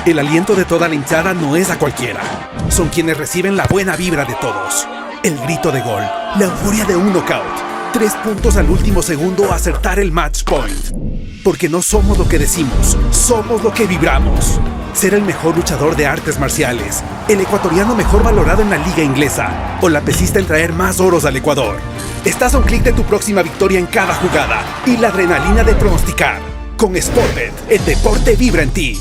El aliento de toda la hinchada no es a cualquiera. Son quienes reciben la buena vibra de todos. El grito de gol, la euforia de un knockout. 3 puntos al último segundo a acertar el match point. Porque no somos lo que decimos, somos lo que vibramos. Ser el mejor luchador de artes marciales, el ecuatoriano mejor valorado en la liga inglesa o la pesista en traer más oros al Ecuador. Estás a un clic de tu próxima victoria en cada jugada y la adrenalina de pronosticar. Con Sportbet, el deporte vibra en ti.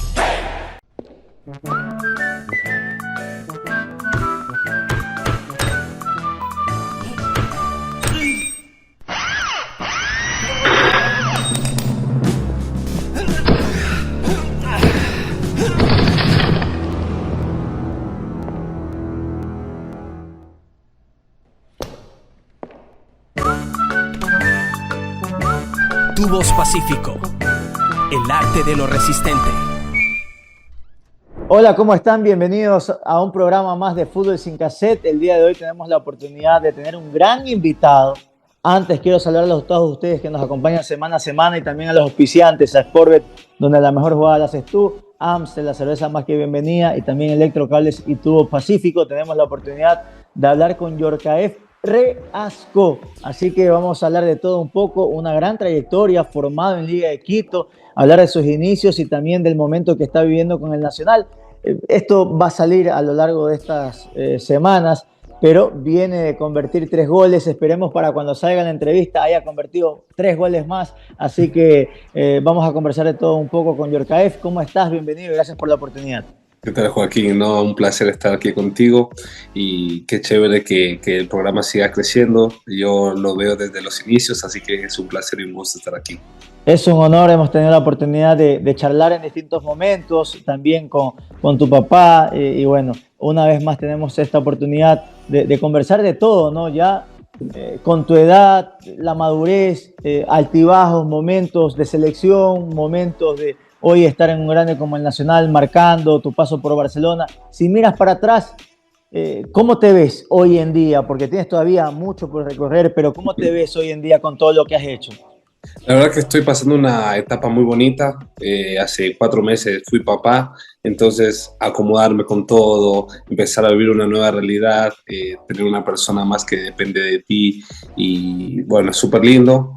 Tubos Pacífico, el arte de lo resistente. Hola, ¿cómo están? Bienvenidos a un programa más de Fútbol Sin Cassette. El día de hoy tenemos la oportunidad de tener un gran invitado. Antes quiero saludarlos a todos ustedes que nos acompañan semana a semana y también a los auspiciantes, a Sportbet, donde la mejor jugada la haces tú, Amstel, la cerveza más que bienvenida, y también Electrocables y Tubos Pacífico. Tenemos la oportunidad de hablar con Yorkaef Reasco, así que vamos a hablar de todo un poco, una gran trayectoria, formado en Liga de Quito, hablar de sus inicios y también del momento que está viviendo con el Nacional. Esto va a salir a lo largo de estas semanas, pero viene de convertir 3 goles, esperemos para cuando salga la entrevista haya convertido 3 goles más, así que vamos a conversar de todo un poco con Yorkaef. ¿Cómo estás? Bienvenido y gracias por la oportunidad. ¿Qué tal, Joaquín? No, un placer estar aquí contigo y qué chévere que el programa siga creciendo. Yo lo veo desde los inicios, así que es un placer y un gusto estar aquí. Es un honor, hemos tenido la oportunidad de charlar en distintos momentos, también con tu papá, y bueno, una vez más tenemos esta oportunidad de conversar de todo, ¿no? Ya con tu edad, la madurez, altibajos, momentos de selección, momentos de hoy estar en un grande como el Nacional, marcando tu paso por Barcelona. Si miras para atrás, ¿cómo te ves hoy en día? Porque tienes todavía mucho por recorrer, pero ¿cómo te ves hoy en día con todo lo que has hecho? La verdad que estoy pasando una etapa muy bonita. Hace 4 meses fui papá, entonces acomodarme con todo, empezar a vivir una nueva realidad, tener una persona más que depende de ti y bueno, es súper lindo.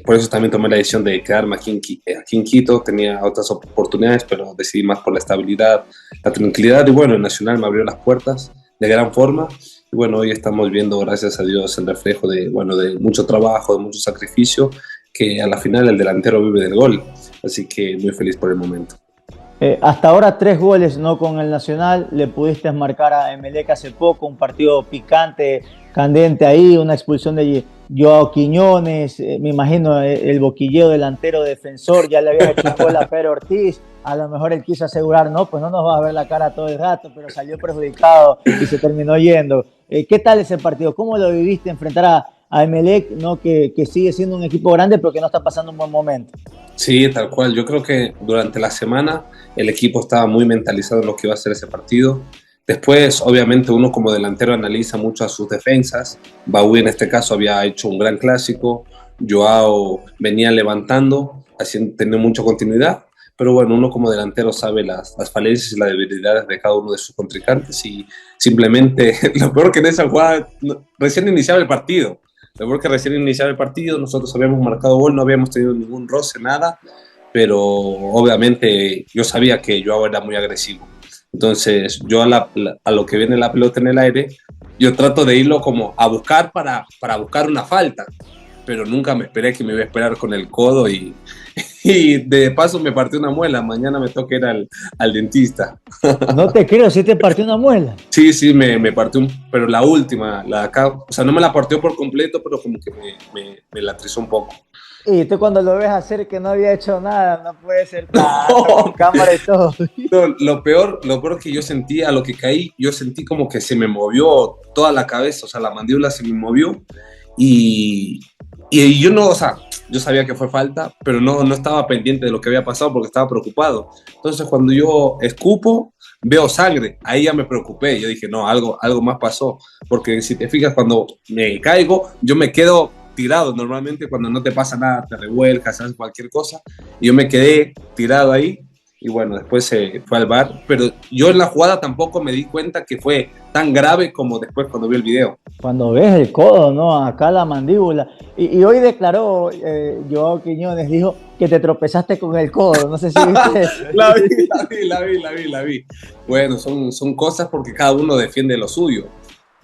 Por eso también tomé la decisión de quedarme aquí en Quito. Tenía otras oportunidades, pero decidí más por la estabilidad, la tranquilidad y bueno, el Nacional me abrió las puertas de gran forma. Y bueno, hoy estamos viendo, gracias a Dios, el reflejo de mucho trabajo, de mucho sacrificio, que a la final el delantero vive del gol. Así que muy feliz por el momento. Hasta ahora 3 goles, ¿no? Con el Nacional, le pudiste marcar a Emelec hace poco, un partido picante, candente ahí, una expulsión de Joao Quiñones, me imagino el boquilleo delantero defensor, ya le había hecho gol a Pedro Ortiz, a lo mejor él quiso asegurar, no, pues no nos va a ver la cara todo el rato, pero salió perjudicado y se terminó yendo. ¿Qué tal ese partido? ¿Cómo lo viviste enfrentar a Emelec, ¿no? que sigue siendo un equipo grande pero que no está pasando un buen momento? Sí, tal cual. Yo creo que durante la semana el equipo estaba muy mentalizado en lo que iba a ser ese partido. Después, obviamente, uno como delantero analiza mucho a sus defensas. Baúl, en este caso, había hecho un gran clásico. Joao venía levantando, tenía mucha continuidad. Pero bueno, uno como delantero sabe las falencias y las debilidades de cada uno de sus contrincantes. Y simplemente, lo peor que en esa jugada, recién iniciaba el partido. Nosotros habíamos marcado gol, no habíamos tenido ningún roce, nada. Pero obviamente yo sabía que Joao era muy agresivo. Entonces yo a lo que viene la pelota en el aire, yo trato de irlo como a buscar para buscar una falta, pero nunca me esperé que me iba a esperar con el codo y de paso me partió una muela. Mañana me toca ir al dentista. No te creo, ¿sí te partió una muela? Sí, me partió, pero la última, la de acá, o sea, no me la partió por completo, pero como que me la atrizó un poco. Y tú cuando lo ves hacer que no había hecho nada, no puede ser con cámara y todo. No, lo peor que yo sentí, a lo que caí, yo sentí como que se me movió toda la cabeza, o sea, la mandíbula se me movió y yo no, o sea, yo sabía que fue falta, pero no estaba pendiente de lo que había pasado porque estaba preocupado. Entonces cuando yo escupo, veo sangre, ahí ya me preocupé, yo dije, no, algo más pasó, porque si te fijas, cuando me caigo, yo me quedo tirado. Normalmente cuando no te pasa nada, te revuelcas, haces cualquier cosa, y yo me quedé tirado ahí y bueno, después se fue al VAR, pero yo en la jugada tampoco me di cuenta que fue tan grave como después cuando vi el video. Cuando ves el codo, ¿no? Acá la mandíbula. Y hoy declaró, Joao Quiñones dijo que te tropezaste con el codo. No sé si viste eso. La vi. Bueno, son cosas porque cada uno defiende lo suyo.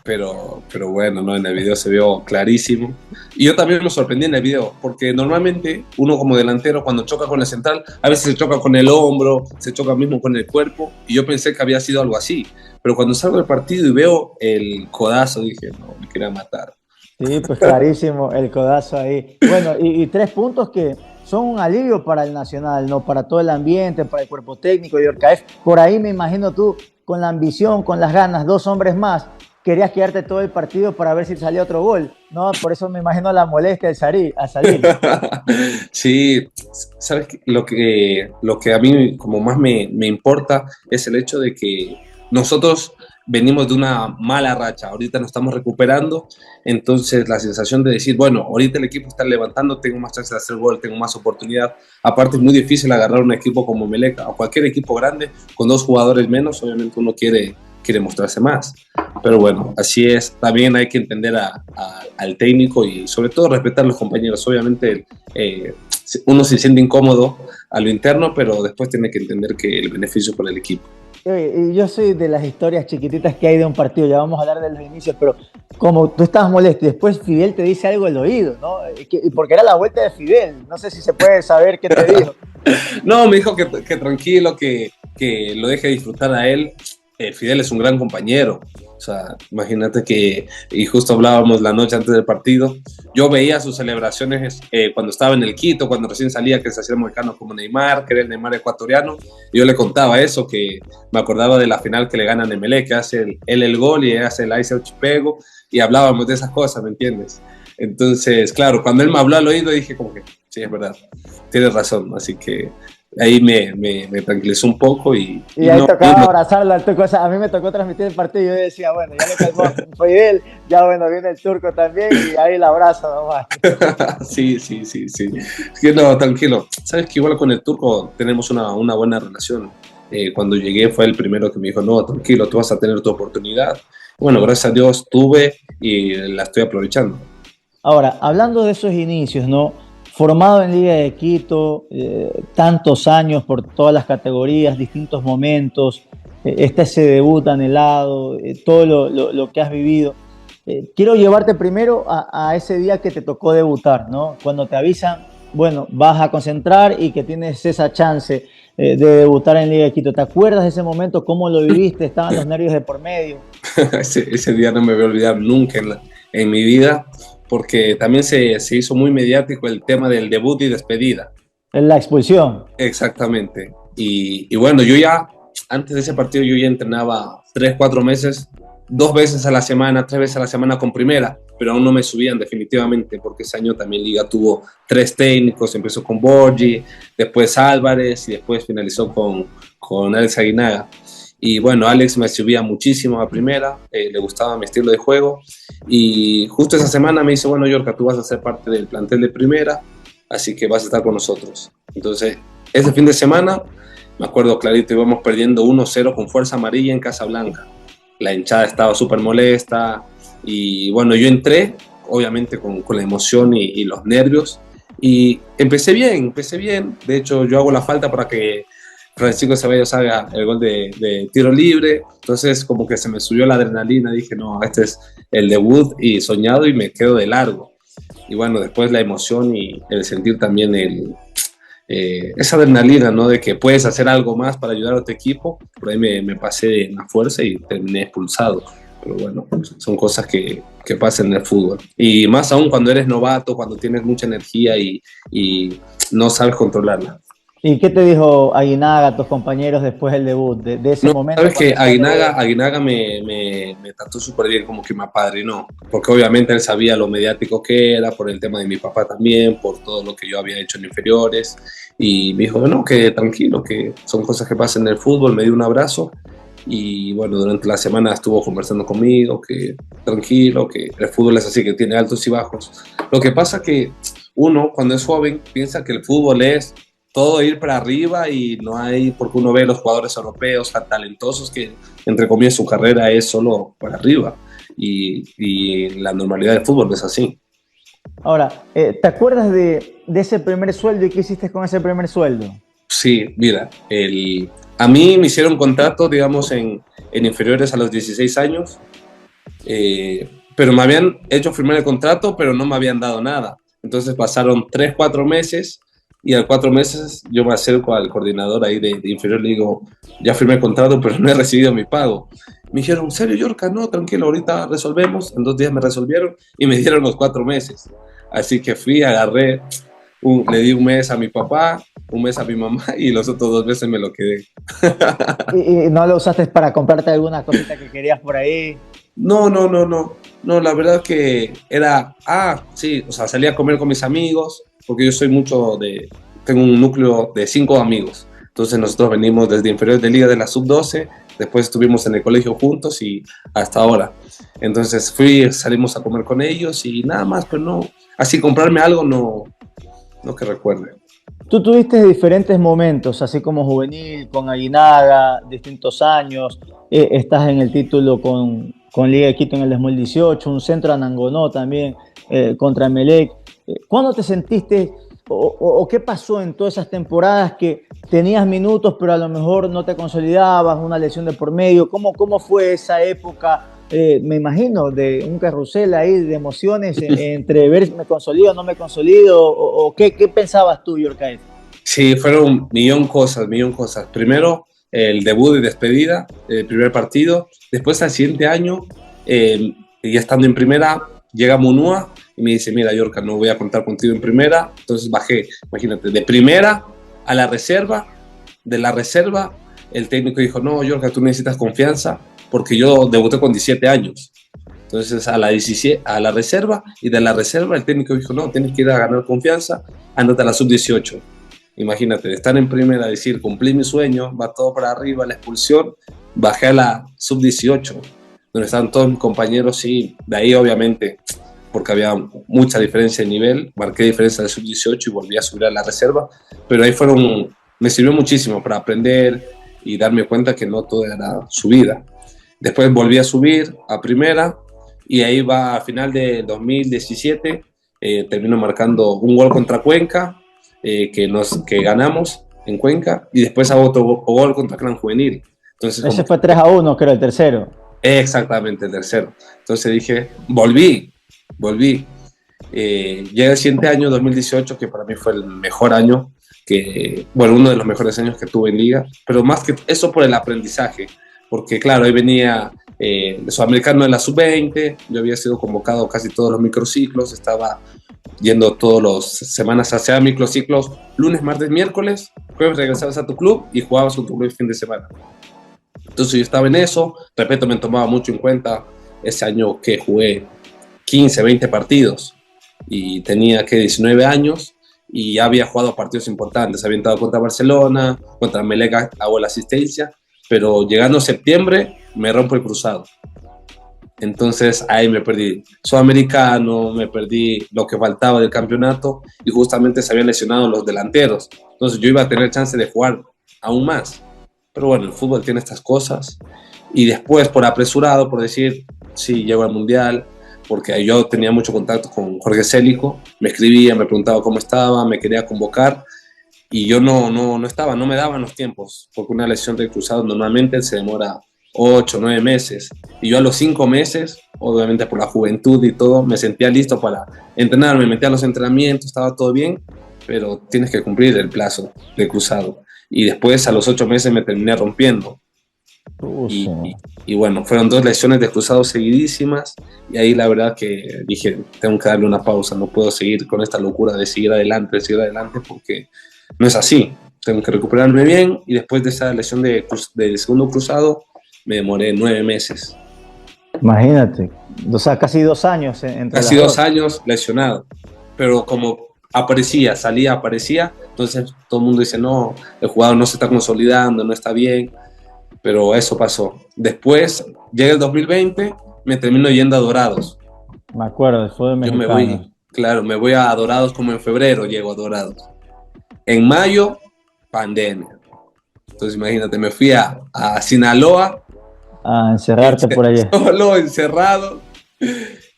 Pero bueno, ¿no? En el video se vio clarísimo. Y yo también me sorprendí en el video, porque normalmente uno como delantero cuando choca con la central, a veces se choca con el hombro, se choca mismo con el cuerpo, y yo pensé que había sido algo así. Pero cuando salgo del partido y veo el codazo, dije, no, me quería matar. Sí, pues clarísimo el codazo ahí. Bueno, y 3 puntos que son un alivio para el Nacional, ¿no? Para todo el ambiente, para el cuerpo técnico de Orcaef. Por ahí me imagino tú, con la ambición, con las ganas, 2 hombres más, querías quedarte todo el partido para ver si salía otro gol, ¿no? Por eso me imagino la molestia al salir. Sí, sabes que lo que a mí como más me importa es el hecho de que nosotros venimos de una mala racha, ahorita nos estamos recuperando, entonces la sensación de decir, bueno, ahorita el equipo está levantando, tengo más chance de hacer gol, tengo más oportunidad, aparte es muy difícil agarrar un equipo como Melec o cualquier equipo grande con 2 jugadores menos, obviamente uno quiere mostrarse más, pero bueno, así es, también hay que entender al técnico y sobre todo respetar a los compañeros, obviamente uno se siente incómodo a lo interno, pero después tiene que entender que el beneficio para el equipo. Y yo soy de las historias chiquititas que hay de un partido, ya vamos a hablar de los inicios, pero como tú estabas molesto y después Fidel te dice algo al oído, ¿no? Porque era la vuelta de Fidel, no sé si se puede saber qué te dijo. No, me dijo que tranquilo, que lo deje disfrutar a él. Fidel es un gran compañero, o sea, imagínate que, y justo hablábamos la noche antes del partido, yo veía sus celebraciones cuando estaba en el Quito, cuando recién salía, que se hacía mexicano como Neymar, que era el Neymar ecuatoriano, y yo le contaba eso, que me acordaba de la final que le ganan a Emelec, que hace él el gol y hace el Ice Chipego, y hablábamos de esas cosas, ¿me entiendes? Entonces, claro, cuando él me habló al oído dije como que, sí, es verdad, tienes razón, así que ahí me tranquilizó un poco y ahí no, tocaba abrazarlo al turco. O sea, a mí me tocó transmitir el partido y yo decía, bueno, ya le calmó Fidel, ya bueno, viene el turco también y ahí la abrazo nomás. Sí. Que no, tranquilo. Sabes que igual con el turco tenemos una buena relación. Cuando llegué fue el primero que me dijo, no, tranquilo, tú vas a tener tu oportunidad. Bueno, gracias a Dios tuve y la estoy aprovechando. Ahora, hablando de esos inicios, ¿no? Formado en Liga de Quito, tantos años por todas las categorías, distintos momentos, ese debut anhelado, todo lo que has vivido. Quiero llevarte primero a ese día que te tocó debutar, ¿no? Cuando te avisan, bueno, vas a concentrar y que tienes esa chance de debutar en Liga de Quito. ¿Te acuerdas de ese momento? ¿Cómo lo viviste? ¿Estaban los nervios de por medio? ese día no me voy a olvidar nunca en mi vida, porque también se hizo muy mediático el tema del debut y despedida. La expulsión. Exactamente. Y bueno, yo ya, antes de ese partido, yo ya entrenaba 3-4 meses, 2 veces a la semana, 3 veces a la semana con primera, pero aún no me subían definitivamente, porque ese año también Liga tuvo 3 técnicos, empezó con Borgi, después Álvarez y después finalizó con Alex Aguinaga. Y bueno, Alex me subía muchísimo a primera, le gustaba mi estilo de juego y justo esa semana me dice, bueno, Yorka, tú vas a ser parte del plantel de primera, así que vas a estar con nosotros. Entonces, ese fin de semana, me acuerdo clarito, íbamos perdiendo 1-0 con Fuerza Amarilla en Casablanca. La hinchada estaba súper molesta y bueno, yo entré, obviamente con la emoción y los nervios y empecé bien, de hecho yo hago la falta para que Francisco Ceballos haga el gol de tiro libre, entonces como que se me subió la adrenalina, dije no, este es el debut y soñado y me quedo de largo. Y bueno, después la emoción y el sentir también esa adrenalina, ¿no? De que puedes hacer algo más para ayudar a tu equipo, por ahí me pasé en la fuerza y terminé expulsado. Pero bueno, son cosas que pasan en el fútbol. Y más aún cuando eres novato, cuando tienes mucha energía y no sabes controlarla. ¿Y qué te dijo Aguinaga, tus compañeros, después del debut, de ese momento? Sabes que Aguinaga me trató súper bien, como que me apadrinó, porque obviamente él sabía lo mediático que era, por el tema de mi papá también, por todo lo que yo había hecho en inferiores, y me dijo, no, que tranquilo, que son cosas que pasan en el fútbol, me dio un abrazo, y bueno, durante la semana estuvo conversando conmigo, que tranquilo, que el fútbol es así, que tiene altos y bajos. Lo que pasa que uno, cuando es joven, piensa que el fútbol es todo ir para arriba y no hay, porque uno ve los jugadores europeos tan talentosos que, entre comillas, su carrera es solo para arriba. Y la normalidad del fútbol es así. Ahora, ¿te acuerdas de ese primer sueldo y qué hiciste con ese primer sueldo? Sí, mira, a mí me hicieron contrato, digamos, en inferiores a los 16 años, pero me habían hecho firmar el contrato, pero no me habían dado nada. Entonces pasaron 3, 4 meses y a 4 meses yo me acerco al coordinador ahí de inferior, le digo, ya firmé el contrato, pero no he recibido mi pago. Me dijeron, ¿en serio, Yorka? No, tranquilo, ahorita resolvemos. En 2 días me resolvieron y me dieron los 4 meses. Así que fui, agarré, le di un mes a mi papá, un mes a mi mamá y los otros 2 meses me lo quedé. ¿Y no lo usaste para comprarte alguna cosita que querías por ahí? No, la verdad que era, sí, o sea, salía a comer con mis amigos, porque yo soy tengo un núcleo de 5 amigos, entonces nosotros venimos desde inferiores de liga de la sub-12, después estuvimos en el colegio juntos y hasta ahora, entonces salimos a comer con ellos y nada más, pero no, así comprarme algo no que recuerde. Tú tuviste diferentes momentos, así como juvenil, con Aguinaga, distintos años, estás en el título con Liga de Quito en el 2018, un centro a Nangonó también contra Emelec. ¿Cuándo te sentiste o qué pasó en todas esas temporadas que tenías minutos pero a lo mejor no te consolidabas, una lesión de por medio? ¿Cómo fue esa época? Me imagino de un carrusel ahí de emociones entre ver si me consolido o no me consolido, o ¿qué pensabas tú, Yorka? Sí, fueron millón cosas. Primero, el debut y despedida, el primer partido. Después, al siguiente año, ya estando en primera, llega Munúa y me dice, mira, Yorka, no voy a contar contigo en primera. Entonces bajé, imagínate, de primera a la reserva. De la reserva, el técnico dijo, no, Yorka, tú necesitas confianza, porque yo debuté con 17 años. Entonces a la reserva, y de la reserva el técnico dijo, no, tienes que ir a ganar confianza, andate a la sub-18. Imagínate, de estar en primera, decir, cumplí mi sueño, va todo para arriba, la expulsión, bajé a la sub-18, donde estaban todos mis compañeros, y de ahí obviamente, porque había mucha diferencia de nivel, marqué diferencia de sub-18 y volví a subir a la reserva, pero ahí me sirvió muchísimo para aprender y darme cuenta que no todo era subida. Después volví a subir a primera y ahí va a final de 2017, termino marcando un gol contra Cuenca, que ganamos en Cuenca, y después hago otro gol contra Clan Juvenil. Entonces, ese fue 3-1, creo, el tercero. Exactamente, el tercero. Entonces dije, volví. Llega el siguiente año, 2018, que para mí fue el mejor año, uno de los mejores años que tuve en liga, pero más que eso por el aprendizaje, porque claro, ahí venía el sudamericano de la sub-20, yo había sido convocado casi todos los microciclos, estaba yendo todas las semanas hacia microciclos, lunes, martes, miércoles, jueves regresabas a tu club y jugabas con tu club el fin de semana. Entonces yo estaba en eso, repito, me tomaba mucho en cuenta ese año que jugué 15, 20 partidos y tenía 19 años y ya había jugado partidos importantes, había entrado contra Barcelona, contra Melec, hago la asistencia, pero llegando septiembre me rompo el cruzado. Entonces ahí me perdí sudamericano, me perdí lo que faltaba del campeonato y justamente se habían lesionado los delanteros. Entonces yo iba a tener chance de jugar aún más. Pero bueno, el fútbol tiene estas cosas. Y después, por apresurado, por decir, sí, llego al Mundial, porque yo tenía mucho contacto con Jorge Célico, me escribía, me preguntaba cómo estaba, me quería convocar, y yo no estaba, no me daban los tiempos, porque una lesión de cruzado normalmente se demora 8, 9 meses, y yo a los 5 meses, obviamente por la juventud y todo, me sentía listo para entrenar, me metía a los entrenamientos, estaba todo bien, pero tienes que cumplir el plazo de cruzado, y después a los 8 meses me terminé rompiendo. Y bueno, fueron 2 lesiones de cruzado seguidísimas y ahí la verdad que dije, tengo que darle una pausa, no puedo seguir con esta locura de seguir adelante porque no es así, tengo que recuperarme bien y después de esa lesión del segundo cruzado me demoré 9 meses. Imagínate, o sea, casi 2 años. Casi 2 años lesionado, pero como salía, aparecía, entonces todo el mundo dice, no, el jugador no se está consolidando, no está bien. Pero eso pasó. Después, llega el 2020, me termino yendo a Dorados. Me acuerdo, fue de mexicano. Me voy a Dorados como en febrero, llego a Dorados. En mayo pandemia. Entonces imagínate, me fui a Sinaloa. A encerrarte por allá. Solo, encerrado.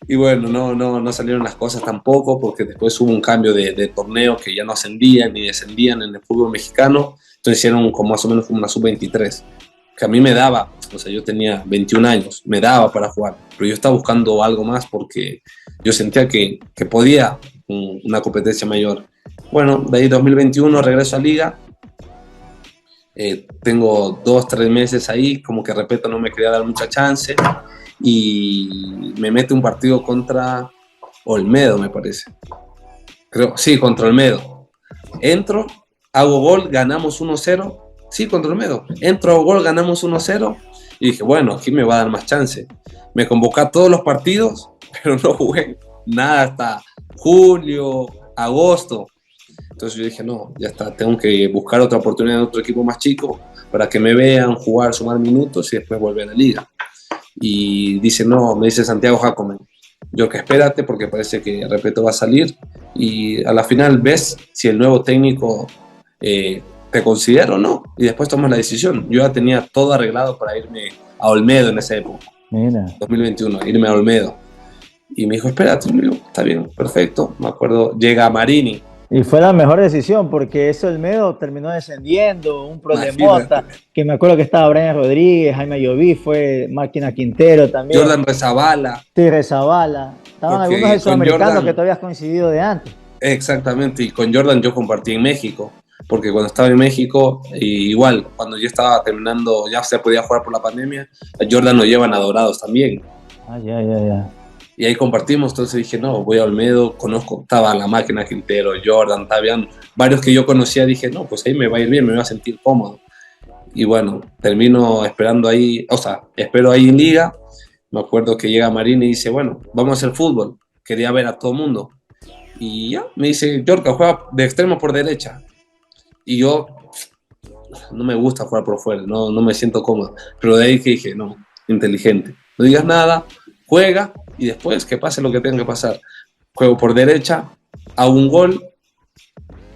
Y bueno, no salieron las cosas tampoco, porque después hubo un cambio de torneo que ya no ascendían ni descendían en el fútbol mexicano. Entonces hicieron como más o menos como una sub-23, que a mí me daba, o sea, yo tenía 21 años, me daba para jugar, pero yo estaba buscando algo más porque yo sentía que podía una competencia mayor. Bueno, de ahí 2021 regreso a Liga. Tengo 2-3 meses ahí, como que repito, no me quería dar mucha chance, y me mete un partido contra Olmedo, me parece. Sí, contra Olmedo. Entro, hago gol, ganamos 1-0. Sí, contra Olmedo. Entro, hago gol, ganamos 1-0. Y dije, bueno, aquí me va a dar más chance. Me convoqué a todos los partidos, pero no jugué nada hasta julio, agosto. Entonces yo dije, no, ya está, tengo que buscar otra oportunidad en otro equipo más chico para que me vean jugar, sumar minutos y después volver a la liga. Y dice, no, me dice Santiago Jacome, yo que espérate porque parece que Repeto va a salir y a la final ves si el nuevo técnico te considera o no, y después tomas la decisión. Yo ya tenía todo arreglado para irme a Olmedo en esa época, Mira. 2021, irme a Olmedo. Y me dijo, espérate, me dijo, está bien, perfecto. Me acuerdo, llega Marini. Y fue la mejor decisión porque ese Olmedo terminó descendiendo, un problemota, que me acuerdo que estaba Brian Rodríguez, Jaime Ayoví, fue Máquina Quintero también. Jordan Rezabala. Sí, Rezabala. Estaban Porque algunos del sudamericano Jordan, que tú habías coincidido de antes. Exactamente, y con Jordan yo compartí en México, porque cuando estaba en México, igual, cuando yo estaba terminando, ya se podía jugar por la pandemia, a Jordan lo llevan a Dorados también. Ah, ya. Y ahí compartimos, entonces dije, no, voy a Olmedo, estaba la Máquina Quintero, Jordan, habían varios que yo conocía, dije, no, pues ahí me va a ir bien, me voy a sentir cómodo. Y bueno, termino esperando ahí, o sea, espero ahí en Liga. Me acuerdo que llega Marín y dice, bueno, vamos a hacer fútbol, quería ver a todo el mundo. Y ya, me dice, Yorka, juega de extremo por derecha. Y yo, no me gusta jugar por fuera, no me siento cómodo. Pero de ahí que dije, no, inteligente, no digas nada, juega y después que pase lo que tenga que pasar. Juego por derecha, hago un gol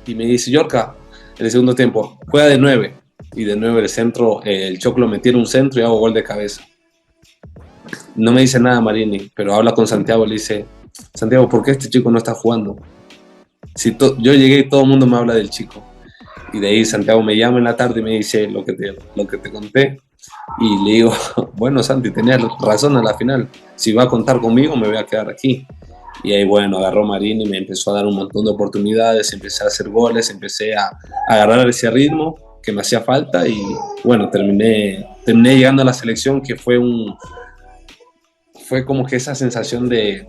y me dice, Yorka, en el segundo tiempo, juega de 9. Y de 9 el centro, el Choclo me tiene un centro y hago gol de cabeza. No me dice nada Marini, pero habla con Santiago, le dice, Santiago, ¿por qué este chico no está jugando? Si yo llegué y todo el mundo me habla del chico. Y de ahí Santiago me llama en la tarde y me dice lo que te conté. Y le digo, bueno, Santi, tenías razón a la final. Si va a contar conmigo, me voy a quedar aquí. Y ahí, bueno, agarró Marini y me empezó a dar un montón de oportunidades, empecé a hacer goles, empecé a agarrar ese ritmo que me hacía falta y, bueno, terminé llegando a la selección, que fue como que esa sensación de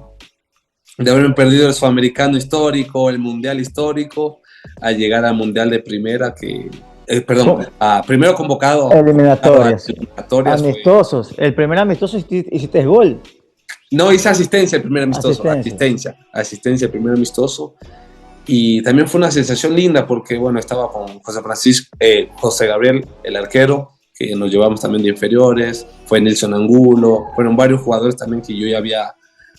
haberme perdido el sudamericano histórico, el mundial histórico, a llegar al mundial de primera primero convocado eliminatorias amistosos. Fue... El primer amistoso hiciste gol. No, hice asistencia el primer amistoso, asistencia el primer amistoso, y también fue una sensación linda porque, bueno, estaba con José Gabriel, el arquero, que nos llevamos también de inferiores, fue Nelson Angulo, fueron varios jugadores también que yo ya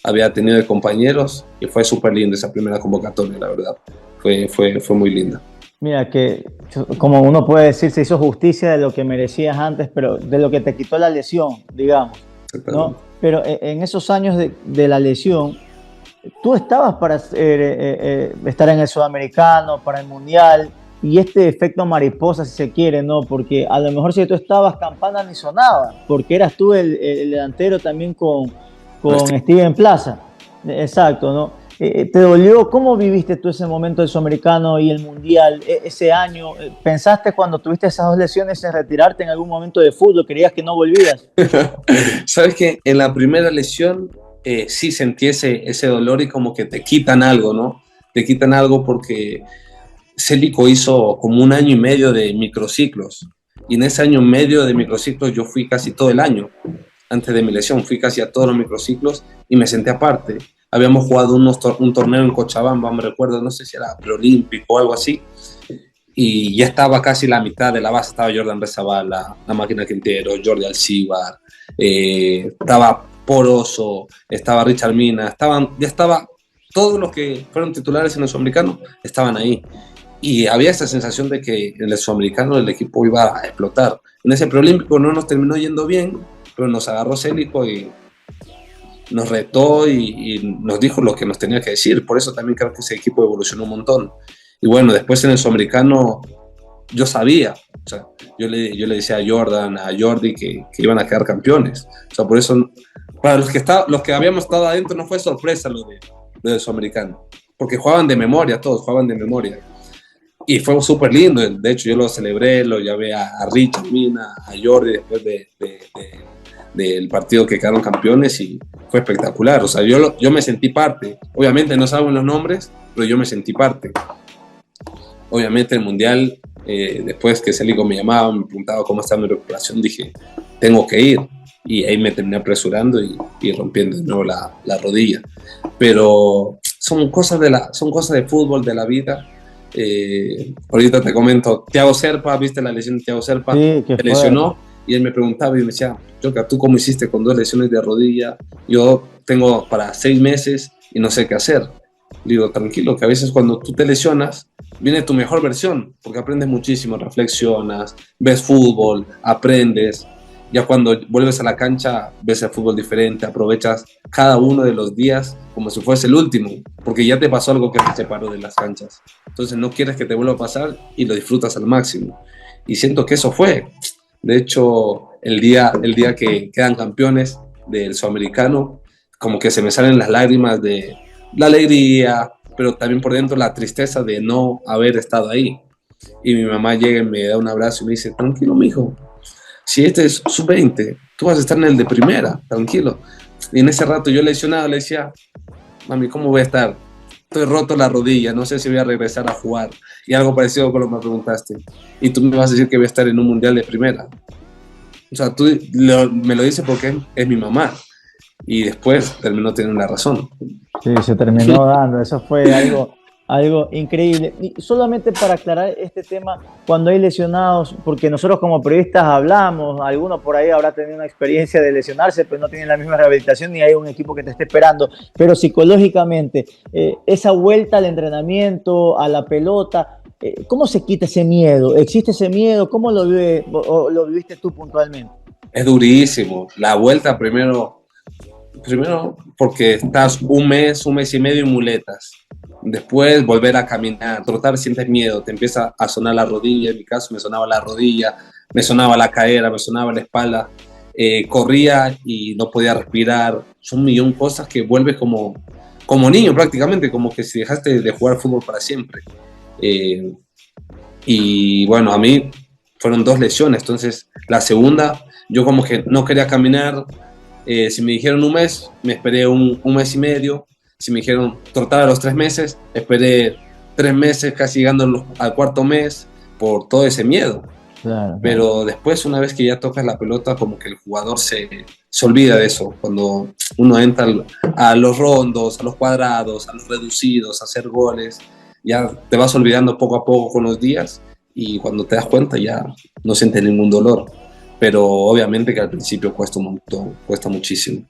había tenido de compañeros, y fue súper linda esa primera convocatoria, la verdad, fue muy linda. Mira, que como uno puede decir, se hizo justicia de lo que merecías antes, pero de lo que te quitó la lesión, digamos, ¿no? Pero en esos años de la lesión, tú estabas para estar en el Sudamericano, para el Mundial, y este efecto mariposa, si se quiere, ¿no? Porque a lo mejor si tú estabas, campana ni sonaba, porque eras tú el delantero también con Steven Plaza. Exacto, ¿no? ¿Te dolió? ¿Cómo viviste tú ese momento del Sudamericano y el Mundial, ese año? ¿Pensaste cuando tuviste esas dos lesiones en retirarte en algún momento de fútbol? ¿Creías que no volvías? Sabes que en la primera lesión sí sentí ese dolor y como que te quitan algo, ¿no? Te quitan algo porque Célico hizo como 1 año y medio de microciclos, y en ese año y medio de microciclos yo fui casi todo el año. Antes de mi lesión fui casi a todos los microciclos y me senté aparte. Habíamos jugado un torneo en Cochabamba, me recuerdo, no sé si era preolímpico o algo así, y ya estaba casi la mitad de la base. Estaba Jordan Rezabala, la Máquina Quintero, Jordi Alcibar, estaba Poroso, estaba Richard Mina, ya estaba todos los que fueron titulares en el Sudamericano, estaban ahí. y había esta sensación de que en el sudamericano el equipo iba a explotar. En ese preolímpico no nos terminó yendo bien, pero nos agarró Célico y nos retó y nos dijo lo que nos tenía que decir. Por eso también creo que ese equipo evolucionó un montón. Y bueno, después en el sudamericano yo sabía, o sea, yo le decía a Jordan, a Jordi que iban a quedar campeones. O sea, por eso, para los que habíamos estado adentro no fue sorpresa lo del sudamericano, porque jugaban de memoria, todos jugaban de memoria. Y fue súper lindo, de hecho yo lo celebré, lo llevé a Rich, a Mina, a Jordi después del partido que quedaron campeones y fue espectacular. O sea, yo me sentí parte. Obviamente no saben los nombres, pero yo me sentí parte. Obviamente el Mundial, después que Célico me llamaba, me preguntaba cómo estaba mi recuperación, dije, tengo que ir. Y ahí me terminé apresurando y rompiendo de nuevo la rodilla. Pero son cosas de fútbol, de la vida. Ahorita te comento, Thiago Serpa, ¿viste la lesión de Thiago Serpa? Sí, se lesionó y él me preguntaba y me decía, Joka, ¿tú cómo hiciste con 2 lesiones de rodilla? Yo tengo para 6 meses y no sé qué hacer. Le digo, tranquilo, que a veces cuando tú te lesionas viene tu mejor versión, porque aprendes muchísimo, reflexionas, ves fútbol, aprendes. Ya cuando vuelves a la cancha ves el fútbol diferente, aprovechas cada uno de los días como si fuese el último, porque ya te pasó algo que te separó de las canchas. Entonces no quieres que te vuelva a pasar y lo disfrutas al máximo. Y siento que eso fue. De hecho, el día que quedan campeones del sudamericano, como que se me salen las lágrimas de la alegría, pero también por dentro la tristeza de no haber estado ahí. Y mi mamá llega y me da un abrazo y me dice, tranquilo, mijo, si este es sub-20, tú vas a estar en el de primera, tranquilo. Y en ese rato yo lesionado le decía, mami, ¿cómo voy a estar? Estoy roto la rodilla, no sé si voy a regresar a jugar. Y algo parecido con lo que me preguntaste. Y tú me vas a decir que voy a estar en un mundial de primera. O sea, tú me lo dices porque es mi mamá. Y después terminó teniendo la razón. Sí, se terminó dando. Eso fue algo increíble. Y solamente para aclarar este tema, cuando hay lesionados, porque nosotros como periodistas hablamos, alguno por ahí habrá tenido una experiencia de lesionarse, pero no tiene la misma rehabilitación ni hay un equipo que te esté esperando, pero psicológicamente, esa vuelta al entrenamiento, a la pelota, ¿cómo se quita ese miedo? ¿Existe ese miedo? ¿Cómo lo viviste tú puntualmente? Es durísimo. La vuelta primero porque estás un mes y medio en muletas. Después volver a caminar, trotar, sientes miedo, te empieza a sonar la rodilla, en mi caso me sonaba la rodilla, me sonaba la cadera, me sonaba la espalda, corría y no podía respirar. Son un millón de cosas que vuelves como niño prácticamente, como que si dejaste de jugar fútbol para siempre. Y bueno, a mí fueron 2 lesiones, entonces la segunda yo como que no quería caminar. Si me dijeron un mes, me esperé un mes y medio. Si me dijeron trotar a los 3 meses, esperé 3 meses, casi llegando al 4.º mes, por todo ese miedo. Claro. Pero después, una vez que ya tocas la pelota, como que el jugador se olvida de eso. Cuando uno entra a los rondos, a los cuadrados, a los reducidos, a hacer goles, ya te vas olvidando poco a poco con los días y cuando te das cuenta ya no sientes ningún dolor. Pero obviamente que al principio cuesta un montón, cuesta muchísimo.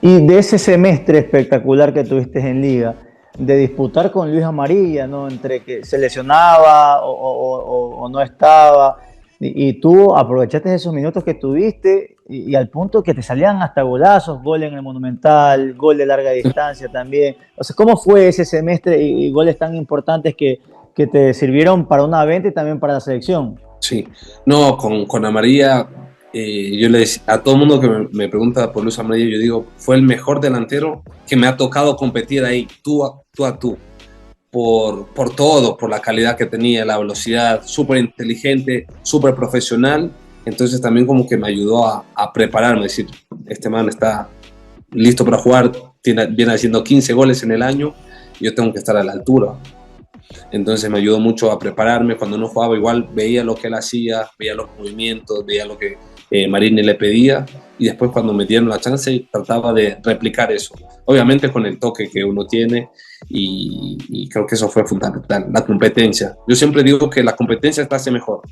Y de ese semestre espectacular que tuviste en Liga, de disputar con Luis Amarilla, ¿no? Entre que se lesionaba o no estaba, y tú aprovechaste esos minutos que tuviste y al punto que te salían hasta golazos, gol en el Monumental, gol de larga distancia también. O sea, ¿cómo fue ese semestre y goles tan importantes que te sirvieron para una venta y también para la selección? Sí, no, con Amarilla, yo le decía a todo el mundo que me pregunta por Luis Amarilla, yo digo, fue el mejor delantero que me ha tocado competir ahí, tú a tú, por todo, por la calidad que tenía, la velocidad, súper inteligente, súper profesional. Entonces también como que me ayudó a prepararme, decir, este man está listo para jugar, viene haciendo 15 goles en el año, yo tengo que estar a la altura. Entonces me ayudó mucho a prepararme. Cuando no jugaba igual veía lo que él hacía, veía los movimientos, veía lo que Marini le pedía, y después cuando me dieron la chance trataba de replicar eso, obviamente con el toque que uno tiene, y creo que eso fue fundamental, la competencia. Yo siempre digo que la competencia te hace mejor.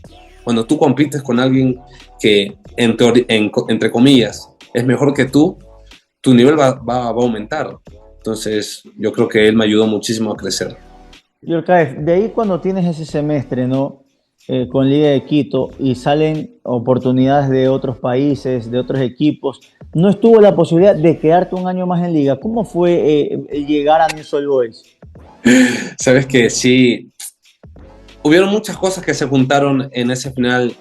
Cuando tú compites con alguien que entre comillas es mejor que tú, tu nivel va a aumentar. Entonces yo creo que él me ayudó muchísimo a crecer. Yorkaev, de ahí cuando tienes ese semestre, ¿no? Con Liga de Quito y salen oportunidades de otros países, de otros equipos, ¿no estuvo la posibilidad de quedarte un año más en Liga? ¿Cómo fue el llegar a News Old Boys? Sabes que sí, hubieron muchas cosas que se juntaron en ese final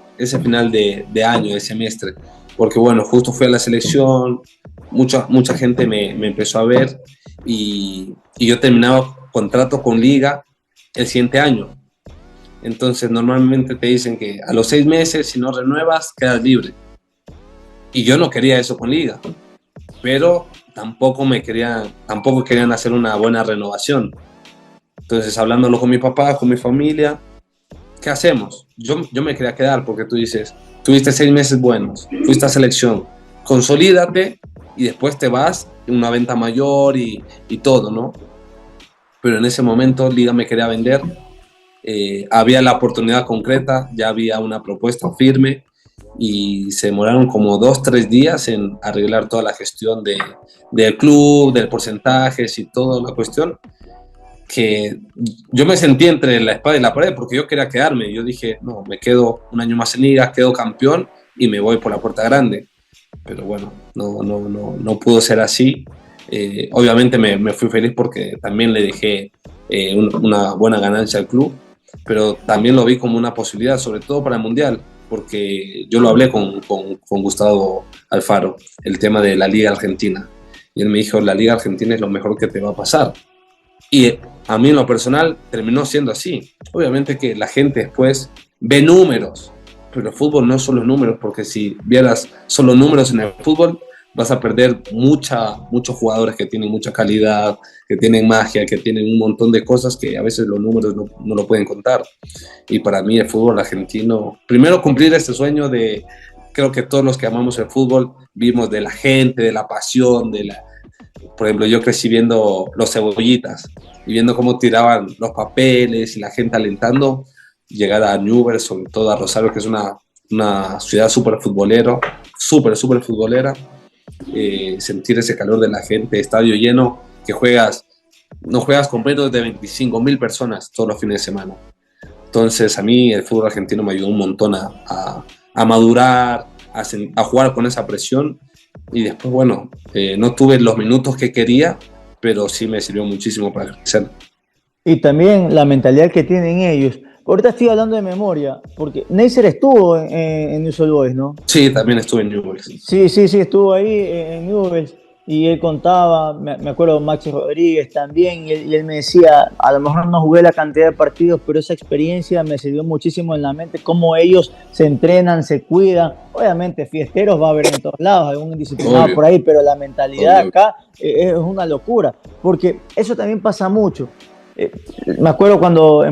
de año, de semestre, porque bueno, justo fui a la selección, mucha gente me empezó a ver y yo terminaba contrato con Liga el siguiente año. Entonces normalmente te dicen que a los 6 meses, si no renuevas, quedas libre. Y yo no quería eso con Liga, pero tampoco querían hacer una buena renovación. Entonces, hablándolo con mi papá, con mi familia, ¿qué hacemos? Yo me quería quedar porque tú dices, tuviste 6 meses buenos, fuiste a selección, consolídate y después te vas en una venta mayor y todo, ¿no? Pero en ese momento Liga me quería vender, había la oportunidad concreta, ya había una propuesta firme y se demoraron como 2, 3 días en arreglar toda la gestión del club, del porcentajes y toda la cuestión, que yo me sentí entre la espada y la pared porque yo quería quedarme. Yo dije, no, me quedo un año más en Liga, quedo campeón y me voy por la puerta grande. Pero bueno, no pudo ser así. Obviamente me fui feliz porque también le dejé una buena ganancia al club, pero también lo vi como una posibilidad, sobre todo para el Mundial, porque yo lo hablé con Gustavo Alfaro, el tema de la Liga Argentina. Y él me dijo, la Liga Argentina es lo mejor que te va a pasar. Y a mí en lo personal terminó siendo así. Obviamente que la gente después ve números, pero el fútbol no es solo números, porque si vieras solo números en el fútbol, vas a perder muchos jugadores que tienen mucha calidad, que tienen magia, que tienen un montón de cosas que a veces los números no lo pueden contar. Y para mí el fútbol argentino, primero cumplir este sueño de, creo que todos los que amamos el fútbol, vimos de la gente, de la pasión, por ejemplo, yo crecí viendo los Cebollitas y viendo cómo tiraban los papeles y la gente alentando, llegar a Newell's, sobre todo a Rosario, que es una ciudad súper futbolera, súper futbolera, sentir ese calor de la gente, estadio lleno, que no juegas con menos de 25.000 personas todos los fines de semana. Entonces a mí el fútbol argentino me ayudó un montón a madurar, a jugar con esa presión. Y después, bueno, no tuve los minutos que quería, pero sí me sirvió muchísimo para crecer. Y también la mentalidad que tienen ellos. Ahorita estoy hablando de memoria, porque Neisser estuvo en News Old Boys, ¿no? Sí, también estuve en Newell's. Sí, estuvo ahí en Newell's y él contaba, me acuerdo Maxi Rodríguez también, y él me decía, a lo mejor no jugué la cantidad de partidos, pero esa experiencia me sirvió muchísimo en la mente, cómo ellos se entrenan, se cuidan. Obviamente fiesteros va a haber en todos lados, algún indisciplinado por ahí, pero la mentalidad acá es una locura, porque eso también pasa mucho. Me acuerdo cuando se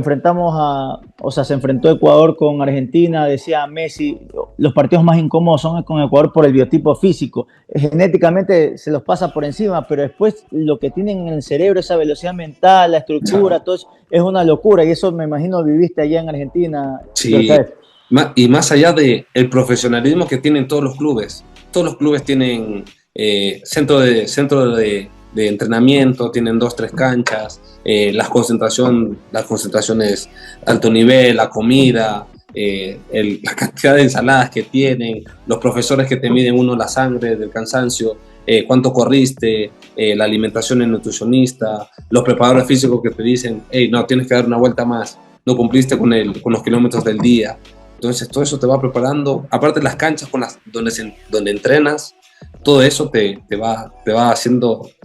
enfrentó Ecuador con Argentina, decía Messi, los partidos más incómodos son con Ecuador por el biotipo físico. Genéticamente se los pasa por encima, pero después lo que tienen en el cerebro, esa velocidad mental, la estructura, todo eso, es una locura. Y eso me imagino viviste allá en Argentina. Sí, y más allá del profesionalismo que tienen todos los clubes tienen centro de entrenamiento, tienen 2, 3 canchas, las concentraciones alto nivel, la comida, la cantidad de ensaladas que tienen, los profesores que te miden la sangre del cansancio, cuánto corriste, la alimentación del nutricionista, los preparadores físicos que te dicen, hey, no, tienes que dar una vuelta más, no cumpliste con los kilómetros del día. Entonces todo eso te va preparando, aparte las canchas donde entrenas, todo eso te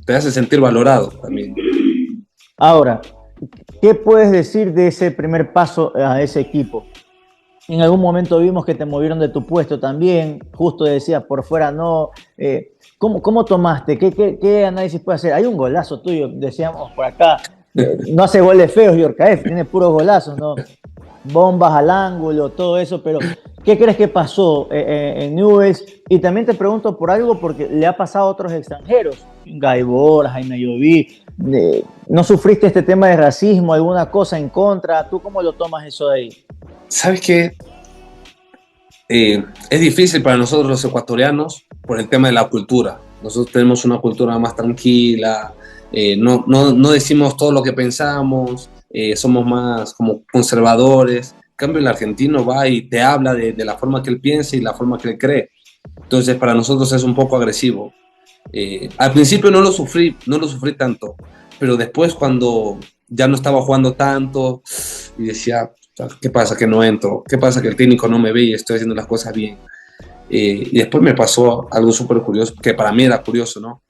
hace sentir valorado también. Ahora, ¿qué puedes decir de ese primer paso a ese equipo? En algún momento vimos que te movieron de tu puesto también, justo decías por fuera no. ¿Cómo tomaste? ¿Qué análisis puedes hacer? Hay un golazo tuyo, decíamos por acá, no hace goles feos Yorkaev, tiene puros golazos, ¿no? Bombas al ángulo, todo eso, pero ¿qué crees que pasó en Newell's? Y también te pregunto por algo porque le ha pasado a otros extranjeros, Gaibor, Jaime Lloví. ¿No sufriste este tema de racismo, alguna cosa en contra? ¿Tú cómo lo tomas eso de ahí? ¿Sabes qué? Es difícil para nosotros los ecuatorianos por el tema de la cultura. Nosotros tenemos una cultura más tranquila, no decimos todo lo que pensamos, somos más como conservadores. En cambio, el argentino va y te habla de la forma que él piensa y la forma que él cree. Entonces, para nosotros es un poco agresivo. Al principio no lo sufrí tanto, pero después cuando ya no estaba jugando tanto y decía, ¿qué pasa que no entro? ¿Qué pasa que el técnico no me ve y estoy haciendo las cosas bien? Y después me pasó algo súper curioso, que para mí era curioso, ¿no?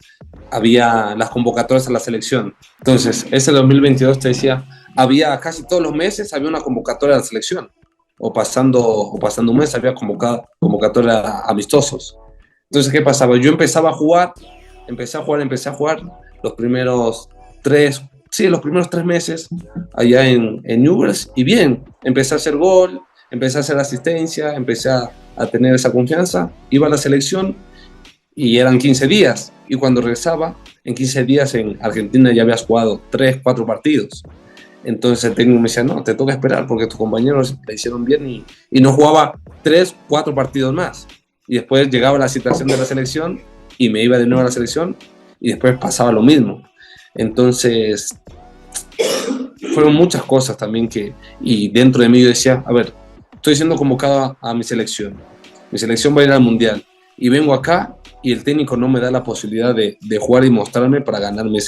Había las convocatorias a la selección. Entonces, ese 2022 te decía, había casi todos los meses había una convocatoria a la selección. O pasando un mes había convocatoria a amistosos. Entonces, ¿qué pasaba? Yo empecé a jugar los primeros los primeros 3 meses allá en Newell's, y bien, empecé a hacer gol, empecé a hacer asistencia, empecé a tener esa confianza, iba a la selección y eran 15 días, y cuando regresaba, en 15 días en Argentina ya habías jugado 3, 4 partidos. Entonces el técnico me decía, no, te toca esperar porque tus compañeros le hicieron bien y no jugaba 3, 4 partidos más. Y después llegaba la situación de la selección y me iba de nuevo a la selección y después pasaba lo mismo. Entonces fueron muchas cosas también y dentro de mí yo decía, a ver, estoy siendo convocado a mi selección va a ir al Mundial y vengo acá y el técnico no me da la posibilidad de jugar y mostrarme para ganarme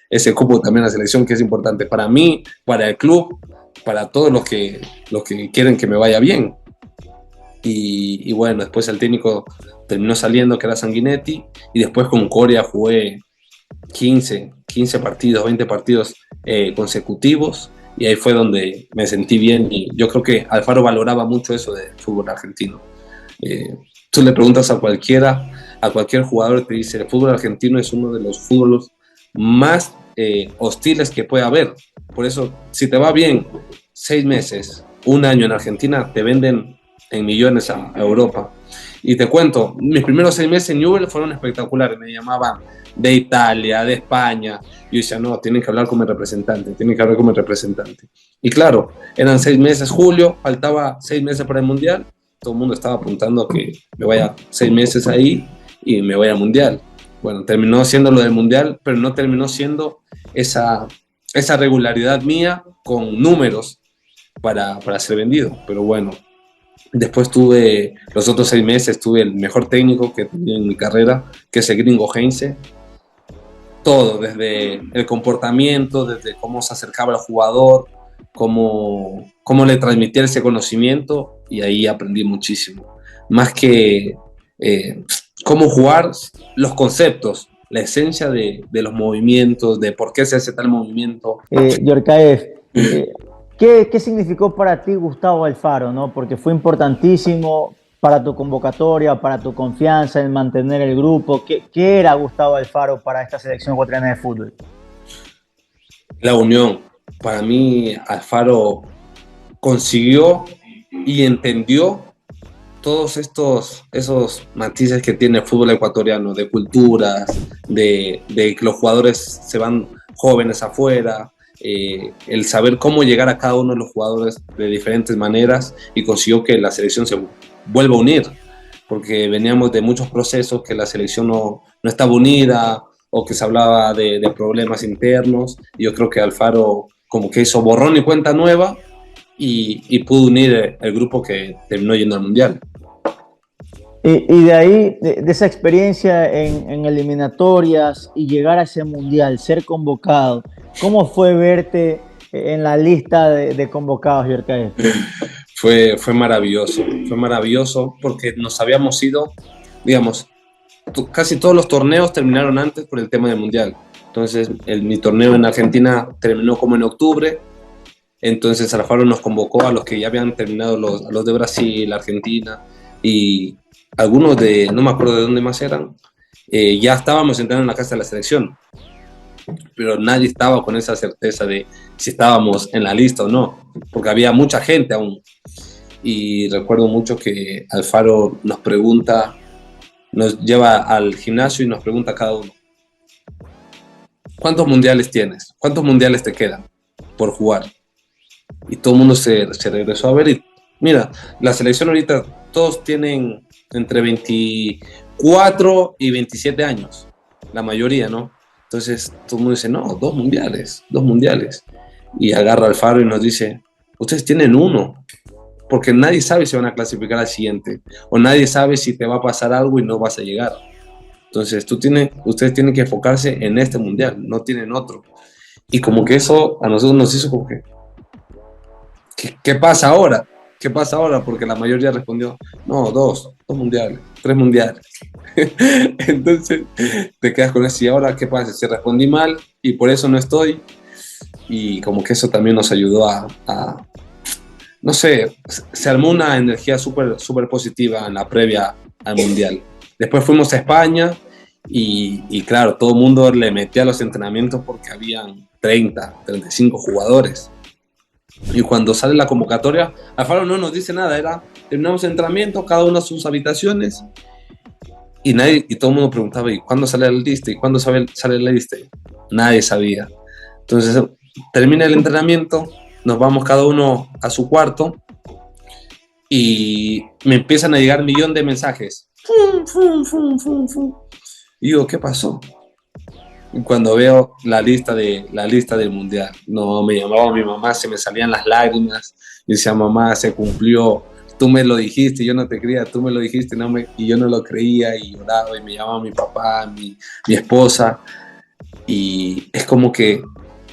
ese cupo también a la selección, que es importante para mí, para el club, para todos los que quieren que me vaya bien. Y bueno, después el técnico terminó saliendo, que era Sanguinetti, y después con Coria jugué 15 partidos, 20 partidos consecutivos, y ahí fue donde me sentí bien, y yo creo que Alfaro valoraba mucho eso del fútbol argentino. Tú le preguntas a cualquier jugador, te dice, el fútbol argentino es uno de los fútboles más hostiles que puede haber. Por eso, si te va bien 6 meses, 1 año en Argentina, te venden en millones a Europa. Y te cuento, mis primeros 6 meses en Newell's fueron espectaculares. Me llamaban de Italia, de España. Yo decía, no, tienen que hablar con mi representante. Y claro, eran 6 meses, julio, faltaba 6 meses para el Mundial. Todo el mundo estaba apuntando a que me vaya 6 meses ahí y me vaya al Mundial. Bueno, terminó siendo lo del Mundial, pero no terminó siendo esa regularidad mía con números para ser vendido. Pero bueno, después los otros 6 meses, tuve el mejor técnico que tenía en mi carrera, que es el gringo Heinze. Todo, desde el comportamiento, desde cómo se acercaba al jugador, cómo le transmitía ese conocimiento, y ahí aprendí muchísimo. Más que cómo jugar, los conceptos, la esencia de los movimientos, de por qué se hace tal movimiento. Yorkaev, ¿qué significó para ti Gustavo Alfaro, ¿no? Porque fue importantísimo para tu convocatoria, para tu confianza en mantener el grupo. ¿Qué era Gustavo Alfaro para esta selección ecuatoriana de fútbol? La unión. Para mí, Alfaro consiguió y entendió todos esos matices que tiene el fútbol ecuatoriano, de culturas, de que los jugadores se van jóvenes afuera, el saber cómo llegar a cada uno de los jugadores de diferentes maneras, y consiguió que la selección se vuelva a unir, porque veníamos de muchos procesos que la selección no estaba unida, o que se hablaba de problemas internos, y yo creo que Alfaro como que hizo borrón y cuenta nueva, y pudo unir el grupo que terminó yendo al Mundial. Y de ahí, de esa experiencia en eliminatorias y llegar a ese Mundial, ser convocado, ¿cómo fue verte en la lista de convocados, Yorkaev? Fue maravilloso porque nos habíamos ido, digamos, casi todos los torneos terminaron antes por el tema del Mundial. Entonces, mi torneo en Argentina terminó como en octubre. Entonces, Alfaro nos convocó a los que ya habían terminado, los de Brasil, Argentina, y algunos no me acuerdo de dónde más eran, ya estábamos entrando en la casa de la selección, pero nadie estaba con esa certeza de si estábamos en la lista o no, porque había mucha gente aún. Y recuerdo mucho que Alfaro nos lleva al gimnasio y nos pregunta a cada uno: ¿cuántos mundiales tienes? ¿Cuántos mundiales te quedan por jugar? Y todo el mundo se regresó a ver, y mira, la selección ahorita todos tienen entre 24 y 27 años, la mayoría, ¿no? Entonces todo el mundo dice, no, 2 mundiales. y agarra Alfaro y nos dice, ustedes tienen uno, porque nadie sabe si van a clasificar al siguiente, o nadie sabe si te va a pasar algo y no vas a llegar. Entonces ustedes tienen que enfocarse en este mundial, no tienen otro. Y como que eso a nosotros nos hizo como que, ¿qué pasa ahora? ¿Qué pasa ahora? Porque la mayoría respondió, no, dos mundiales, 3 mundiales. Entonces te quedas con eso, y ahora ¿qué pasa? Si respondí mal y por eso no estoy. Y como que eso también nos ayudó a no sé, se armó una energía súper positiva en la previa al mundial. Después fuimos a España y claro, todo el mundo le metía a los entrenamientos porque habían 35 jugadores. Y cuando sale la convocatoria, Alfaro no nos dice nada, terminamos el entrenamiento, cada uno a sus habitaciones, y todo el mundo preguntaba, ¿y cuándo sale la lista? ¿Y cuándo sale la lista? Nadie sabía. Entonces termina el entrenamiento, nos vamos cada uno a su cuarto y me empiezan a llegar 1.000.000 de mensajes. Y digo, ¿qué pasó? Y cuando veo la lista del mundial, no, me llamaba mi mamá, se me salían las lágrimas, y decía, mamá, se cumplió, tú me lo dijiste, yo no te creía, tú me lo dijiste, y yo no lo creía, y lloraba, y me llamaba mi papá, mi esposa, y es como que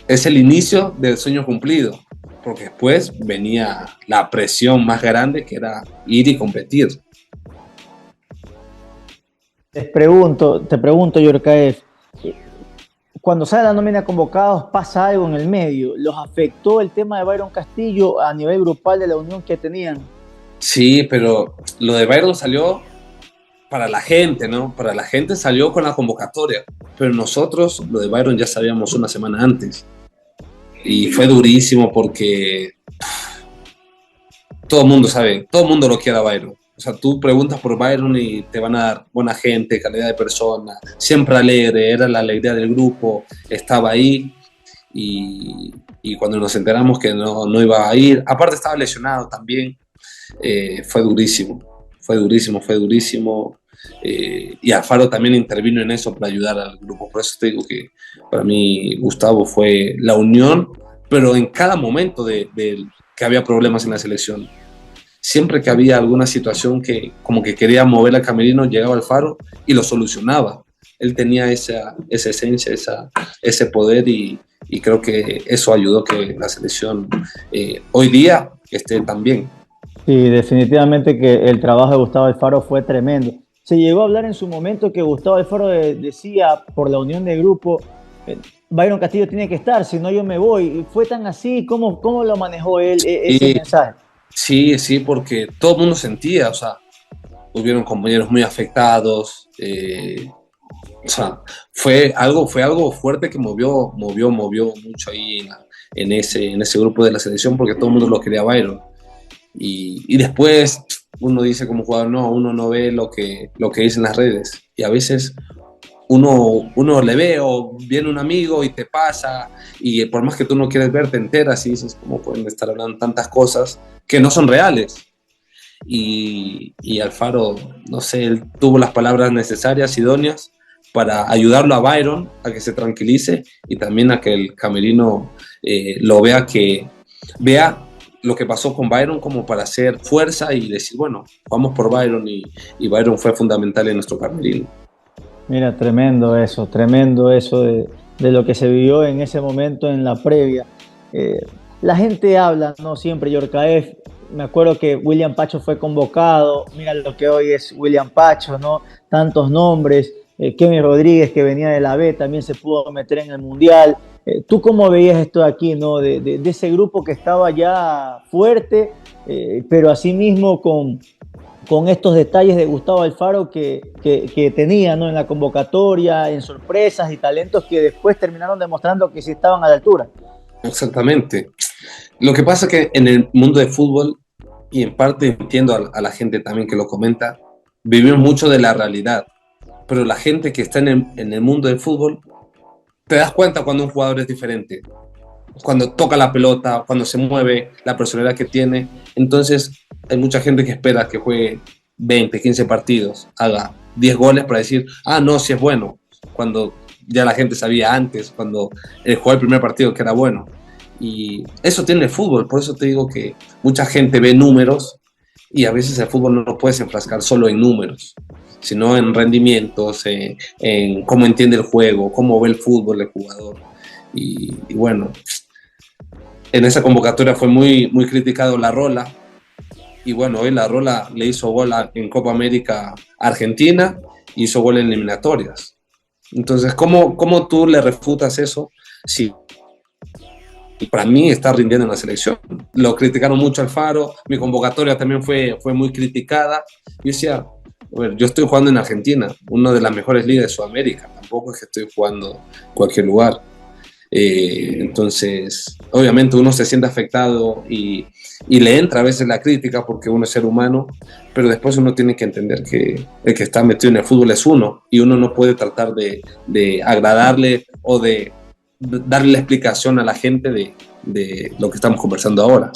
es el inicio del sueño cumplido, porque después venía la presión más grande, que era ir y competir. Te pregunto, Yorkaef, cuando sale la nómina de convocados, pasa algo en el medio. ¿Los afectó el tema de Byron Castillo a nivel grupal de la unión que tenían? Sí, pero lo de Byron salió para la gente, ¿no? Para la gente salió con la convocatoria, pero nosotros lo de Byron ya sabíamos una semana antes. Y fue durísimo porque todo el mundo sabe, todo el mundo lo quiere a Byron. O sea, tú preguntas por Byron y te van a dar buena gente, calidad de persona, siempre alegre, era la alegría del grupo, estaba ahí. Y cuando nos enteramos que no iba a ir, aparte estaba lesionado también, fue durísimo. Y Alfaro también intervino en eso para ayudar al grupo. Por eso te digo que para mí Gustavo fue la unión, pero en cada momento que había problemas en la selección. Siempre que había alguna situación que como que quería mover al camerino, llegaba Alfaro y lo solucionaba. Él tenía esa esencia, ese poder, y creo que eso ayudó que la selección hoy día esté tan bien. Sí, definitivamente que el trabajo de Gustavo Alfaro fue tremendo. Se llegó a hablar en su momento que Gustavo Alfaro decía, por la unión de grupo, Byron Castillo tiene que estar, si no yo me voy. ¿Fue tan así? ¿Cómo lo manejó él ese mensaje? Sí, porque todo el mundo sentía, o sea, hubieron compañeros muy afectados, o sea, fue algo fuerte que movió mucho ahí en ese grupo de la selección, porque todo el mundo lo quería a Byron. Y después uno dice como jugador, no, uno no ve lo que dice en las redes, y a veces uno le ve o viene un amigo y te pasa, y por más que tú no quieres ver, te enteras y dices, ¿cómo pueden estar hablando tantas cosas que no son reales? Y Alfaro, no sé, él tuvo las palabras necesarias, idóneas, para ayudarlo a Byron a que se tranquilice, y también a que el camerino lo vea lo que pasó con Byron como para hacer fuerza y decir, bueno, vamos por Byron, y Byron fue fundamental en nuestro camerino. Mira, tremendo eso de lo que se vivió en ese momento en la previa. La gente habla, no siempre, Yorkaef. Me acuerdo que William Pacho fue convocado. Mira lo que hoy es William Pacho, ¿no? Tantos nombres. Kevin Rodríguez, que venía de la B, también se pudo meter en el Mundial. ¿Tú cómo veías esto de aquí, ¿no? De ese grupo que estaba ya fuerte, pero asimismo con estos detalles de Gustavo Alfaro que tenía, ¿no? En la convocatoria, en sorpresas y talentos que después terminaron demostrando que sí estaban a la altura? Exactamente. Lo que pasa es que en el mundo de fútbol, y en parte entiendo a la gente también que lo comenta, vivimos mucho de la realidad, pero la gente que está en el mundo del fútbol, te das cuenta cuando un jugador es diferente, cuando toca la pelota, cuando se mueve, la personalidad que tiene. Entonces hay mucha gente que espera que juegue 20, 15 partidos, haga 10 goles para decir, no, sí es bueno, cuando ya la gente sabía antes, cuando jugó el primer partido, que era bueno. Y eso tiene el fútbol, por eso te digo que mucha gente ve números y a veces el fútbol no lo puedes enfrascar solo en números, sino en rendimientos, en cómo entiende el juego, cómo ve el fútbol el jugador. Y bueno, en esa convocatoria fue muy, muy criticado La Rola. Y bueno, hoy La Rola le hizo gol en Copa América a Argentina, hizo gol en eliminatorias. Entonces, ¿cómo tú le refutas eso? Sí. Y para mí está rindiendo en la selección. Lo criticaron mucho a Alfaro, mi convocatoria también fue muy criticada. Yo decía, a ver, yo estoy jugando en Argentina, una de las mejores ligas de Sudamérica, tampoco es que estoy jugando en cualquier lugar. Entonces, obviamente uno se siente afectado y le entra a veces la crítica porque uno es ser humano, pero después uno tiene que entender que el que está metido en el fútbol es uno y uno no puede tratar de agradarle o de darle la explicación a la gente de lo que estamos conversando ahora.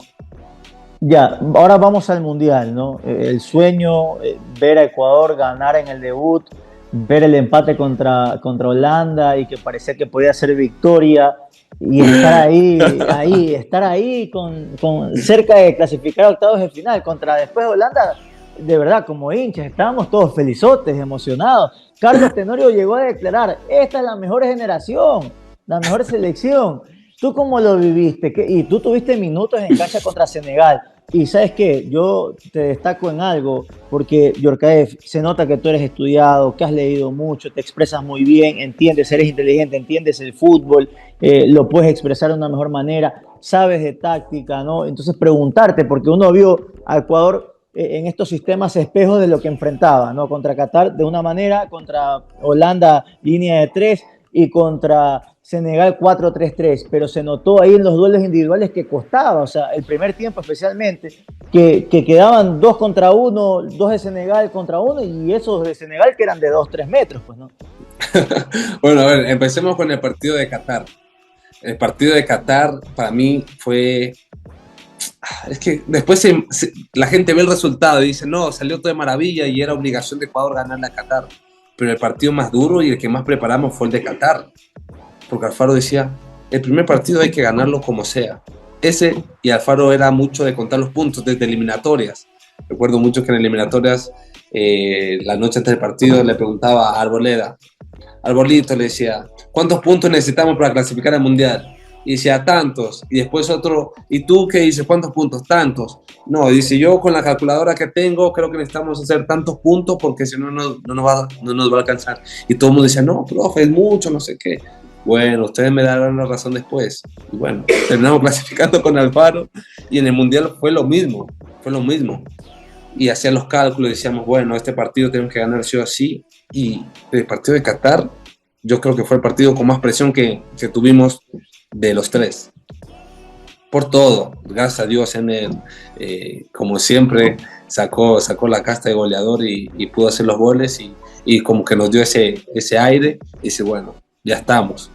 Ya, ahora vamos al Mundial, ¿no? El sueño, ver a Ecuador ganar en el debut, ver el empate contra Holanda y que parecía que podía ser victoria y estar ahí con cerca de clasificar a octavos de final contra después Holanda, de verdad, como hinchas, estábamos todos felizotes, emocionados. Carlos Tenorio llegó a declarar, esta es la mejor generación, la mejor selección. ¿Tú cómo lo viviste? Y tú tuviste minutos en cancha contra Senegal. Y ¿sabes qué? Yo te destaco en algo, porque Yorkaef, se nota que tú eres estudiado, que has leído mucho, te expresas muy bien, entiendes, eres inteligente, entiendes el fútbol, lo puedes expresar de una mejor manera, sabes de táctica, ¿no? Entonces preguntarte, porque uno vio a Ecuador en estos sistemas espejos de lo que enfrentaba, ¿no? Contra Qatar de una manera, contra Holanda línea de 3 y contra Senegal 4-3-3, pero se notó ahí en los duelos individuales que costaba, o sea, el primer tiempo especialmente, que quedaban 2 contra 1, 2 de Senegal contra 1 y esos de Senegal que eran de 2-3 metros, pues, ¿no? Bueno, a ver, empecemos con el partido de Qatar. El partido de Qatar para mí fue... Es que después la gente ve el resultado y dice, no, salió todo de maravilla y era obligación de Ecuador ganarle a Qatar. Pero el partido más duro y el que más preparamos fue el de Qatar. Porque Alfaro decía, el primer partido hay que ganarlo como sea. Ese, y Alfaro era mucho de contar los puntos desde eliminatorias. Recuerdo mucho que en eliminatorias, la noche antes del partido, le preguntaba a Arboleda. Arbolito le decía, ¿cuántos puntos necesitamos para clasificar al Mundial? Y decía, tantos. Y después otro, ¿y tú qué dices? ¿Cuántos puntos? Tantos. No, dice, yo con la calculadora que tengo, creo que necesitamos hacer tantos puntos porque si no, no nos va a alcanzar. Y todo el mundo decía, no, profe, es mucho, no sé qué. Bueno, ustedes me darán la razón después. Y bueno, terminamos clasificando con Alfaro y en el Mundial fue lo mismo. Y hacían los cálculos y decíamos, bueno, este partido tenemos que ganar sí o sí. Y el partido de Qatar, yo creo que fue el partido con más presión que tuvimos de los tres. Por todo, gracias a Dios, como siempre, sacó la casta de goleador y pudo hacer los goles y como que nos dio ese aire y dice, bueno, ya estamos.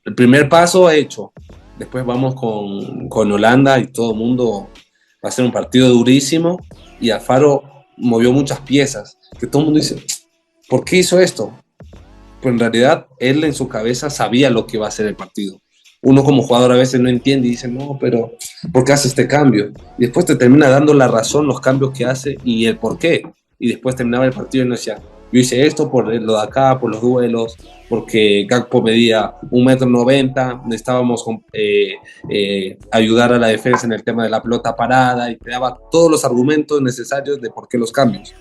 El primer paso hecho. Después vamos con Holanda y todo el mundo va a ser un partido durísimo y Alfaro movió muchas piezas que todo el mundo dice, ¿por qué hizo esto? Pues en realidad él en su cabeza sabía lo que iba a ser el partido. Uno como jugador a veces no entiende y dice, no, pero ¿por qué hace este cambio? Y después te termina dando la razón los cambios que hace y el por qué. Y después terminaba el partido y no decía, yo hice esto por lo de acá, por los duelos, porque Gakpo medía 1,90 m, necesitábamos ayudar a la defensa en el tema de la pelota parada y te daba todos los argumentos necesarios de por qué los cambios.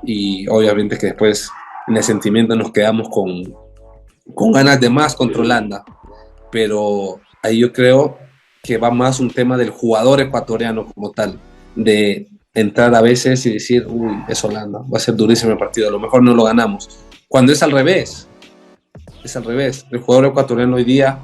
Y obviamente que después en el sentimiento nos quedamos con ganas de más contra Holanda, pero ahí yo creo que va más un tema del jugador ecuatoriano como tal, de entrar a veces y decir, uy, es Holanda, va a ser durísimo el partido, a lo mejor no lo ganamos, cuando es al revés, el jugador ecuatoriano hoy día,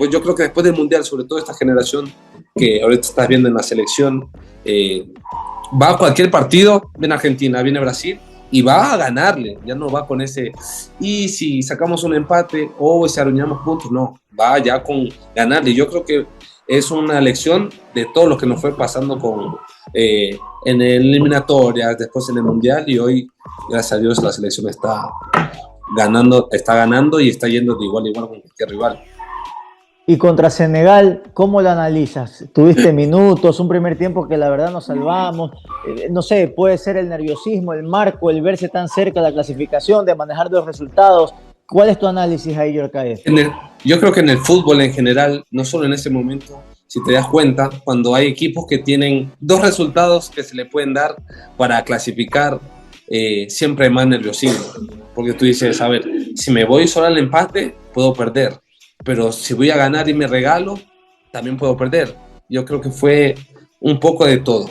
yo creo que después del Mundial, sobre todo esta generación que ahorita estás viendo en la selección, va a cualquier partido, viene Argentina, viene Brasil, y va a ganarle, ya no va con ese, y si sacamos un empate o si arañamos puntos, no, va ya con ganarle. Yo creo que es una lección de todo lo que nos fue pasando en el eliminatorias, después en el Mundial, y hoy, gracias a Dios, la selección está ganando y está yendo de igual a igual con cualquier rival. Y contra Senegal, ¿cómo lo analizas? ¿Tuviste minutos, un primer tiempo que la verdad nos salvamos? No sé, puede ser el nerviosismo, el marco, el verse tan cerca de la clasificación, de manejar los resultados. ¿Cuál es tu análisis ahí, Yorkaev? Yo creo que en el fútbol en general, no solo en ese momento, si te das cuenta, cuando hay equipos que tienen dos resultados que se le pueden dar para clasificar, siempre hay más nerviosismo. Porque tú dices, a ver, si me voy solo al empate, puedo perder. Pero si voy a ganar y me regalo, también puedo perder. Yo creo que fue un poco de todo.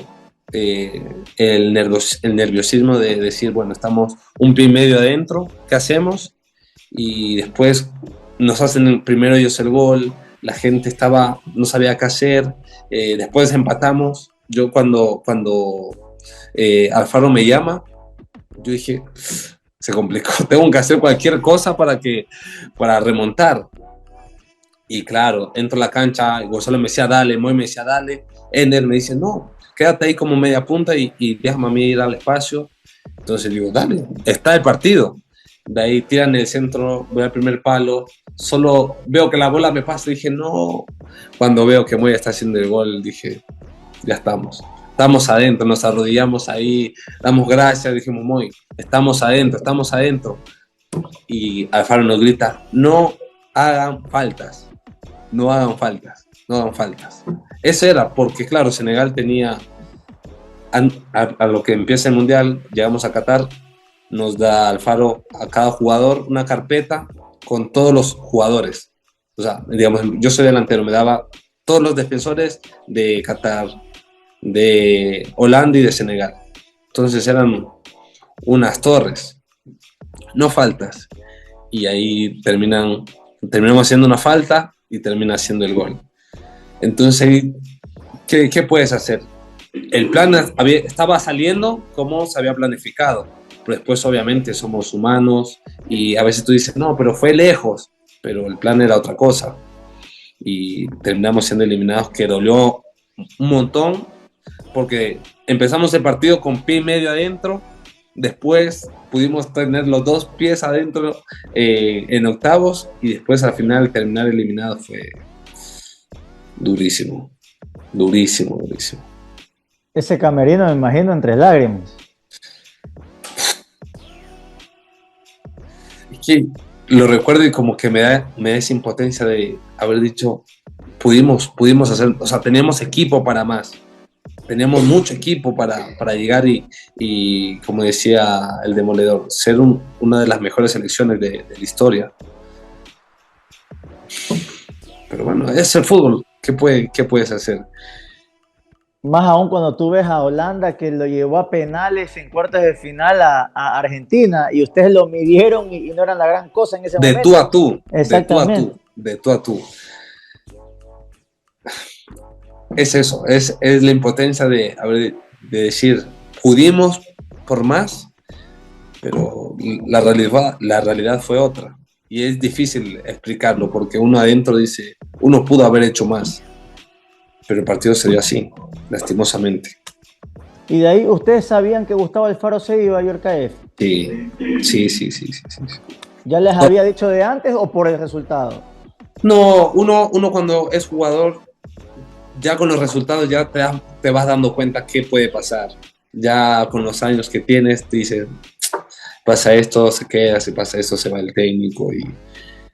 El nerviosismo de decir, bueno, estamos un pie y medio adentro, ¿qué hacemos? Y después nos hacen primero ellos el gol, la gente no sabía qué hacer, después empatamos. Yo cuando Alfaro me llama, yo dije, se complicó, tengo que hacer cualquier cosa para remontar. Y claro, entro a la cancha, Gonzalo me decía dale, Moy me decía dale, Ender me dice no, quédate ahí como media punta y déjame a mí ir al espacio. Entonces digo, dale, está el partido. De ahí tiran el centro, voy al primer palo, solo veo que la bola me pasa y dije no. Cuando veo que Moy está haciendo el gol, dije, ya estamos adentro, nos arrodillamos ahí, damos gracias, dijimos Moy, estamos adentro. Y Alfaro nos grita, no hagan faltas. Eso era porque, claro, Senegal tenía, a lo que empieza el Mundial, llegamos a Qatar, nos da Alfaro a cada jugador una carpeta con todos los jugadores. O sea, digamos, yo soy delantero, me daba todos los defensores de Qatar, de Holanda y de Senegal. Entonces eran unas torres, no faltas. Y ahí terminamos haciendo una falta y termina haciendo el gol. Entonces, ¿qué puedes hacer? El plan estaba saliendo como se había planificado, pero después obviamente somos humanos y a veces tú dices, no, pero fue lejos, pero el plan era otra cosa. Y terminamos siendo eliminados, que dolió un montón, porque empezamos el partido con pie y medio adentro, después pudimos tener los dos pies adentro en octavos y después al final terminar eliminado fue durísimo. Ese camerino me imagino entre lágrimas. Es que lo recuerdo y como que me da esa impotencia de haber dicho, pudimos hacer, o sea, teníamos equipo para más. Teníamos mucho equipo para llegar y, como decía el Demoledor, ser una de las mejores selecciones de la historia. Pero bueno, es el fútbol. ¿Qué puedes hacer? Más aún cuando tú ves a Holanda que lo llevó a penales en cuartos de final a Argentina y ustedes lo midieron y no eran la gran cosa en ese momento. De tú a tú. Exactamente. De tú a tú. Es eso, es la impotencia de decir, pudimos por más, pero la realidad fue otra. Y es difícil explicarlo, porque uno adentro dice, uno pudo haber hecho más, pero el partido se dio así, lastimosamente. ¿Y de ahí ustedes sabían que Gustavo Alfaro se iba a Yorkaev? Sí. ¿Ya les había dicho de antes o por el resultado? No, uno cuando es jugador, ya con los resultados ya te vas dando cuenta qué puede pasar. Ya con los años que tienes, te dices, pasa esto, se queda, si pasa esto, se va el técnico. Y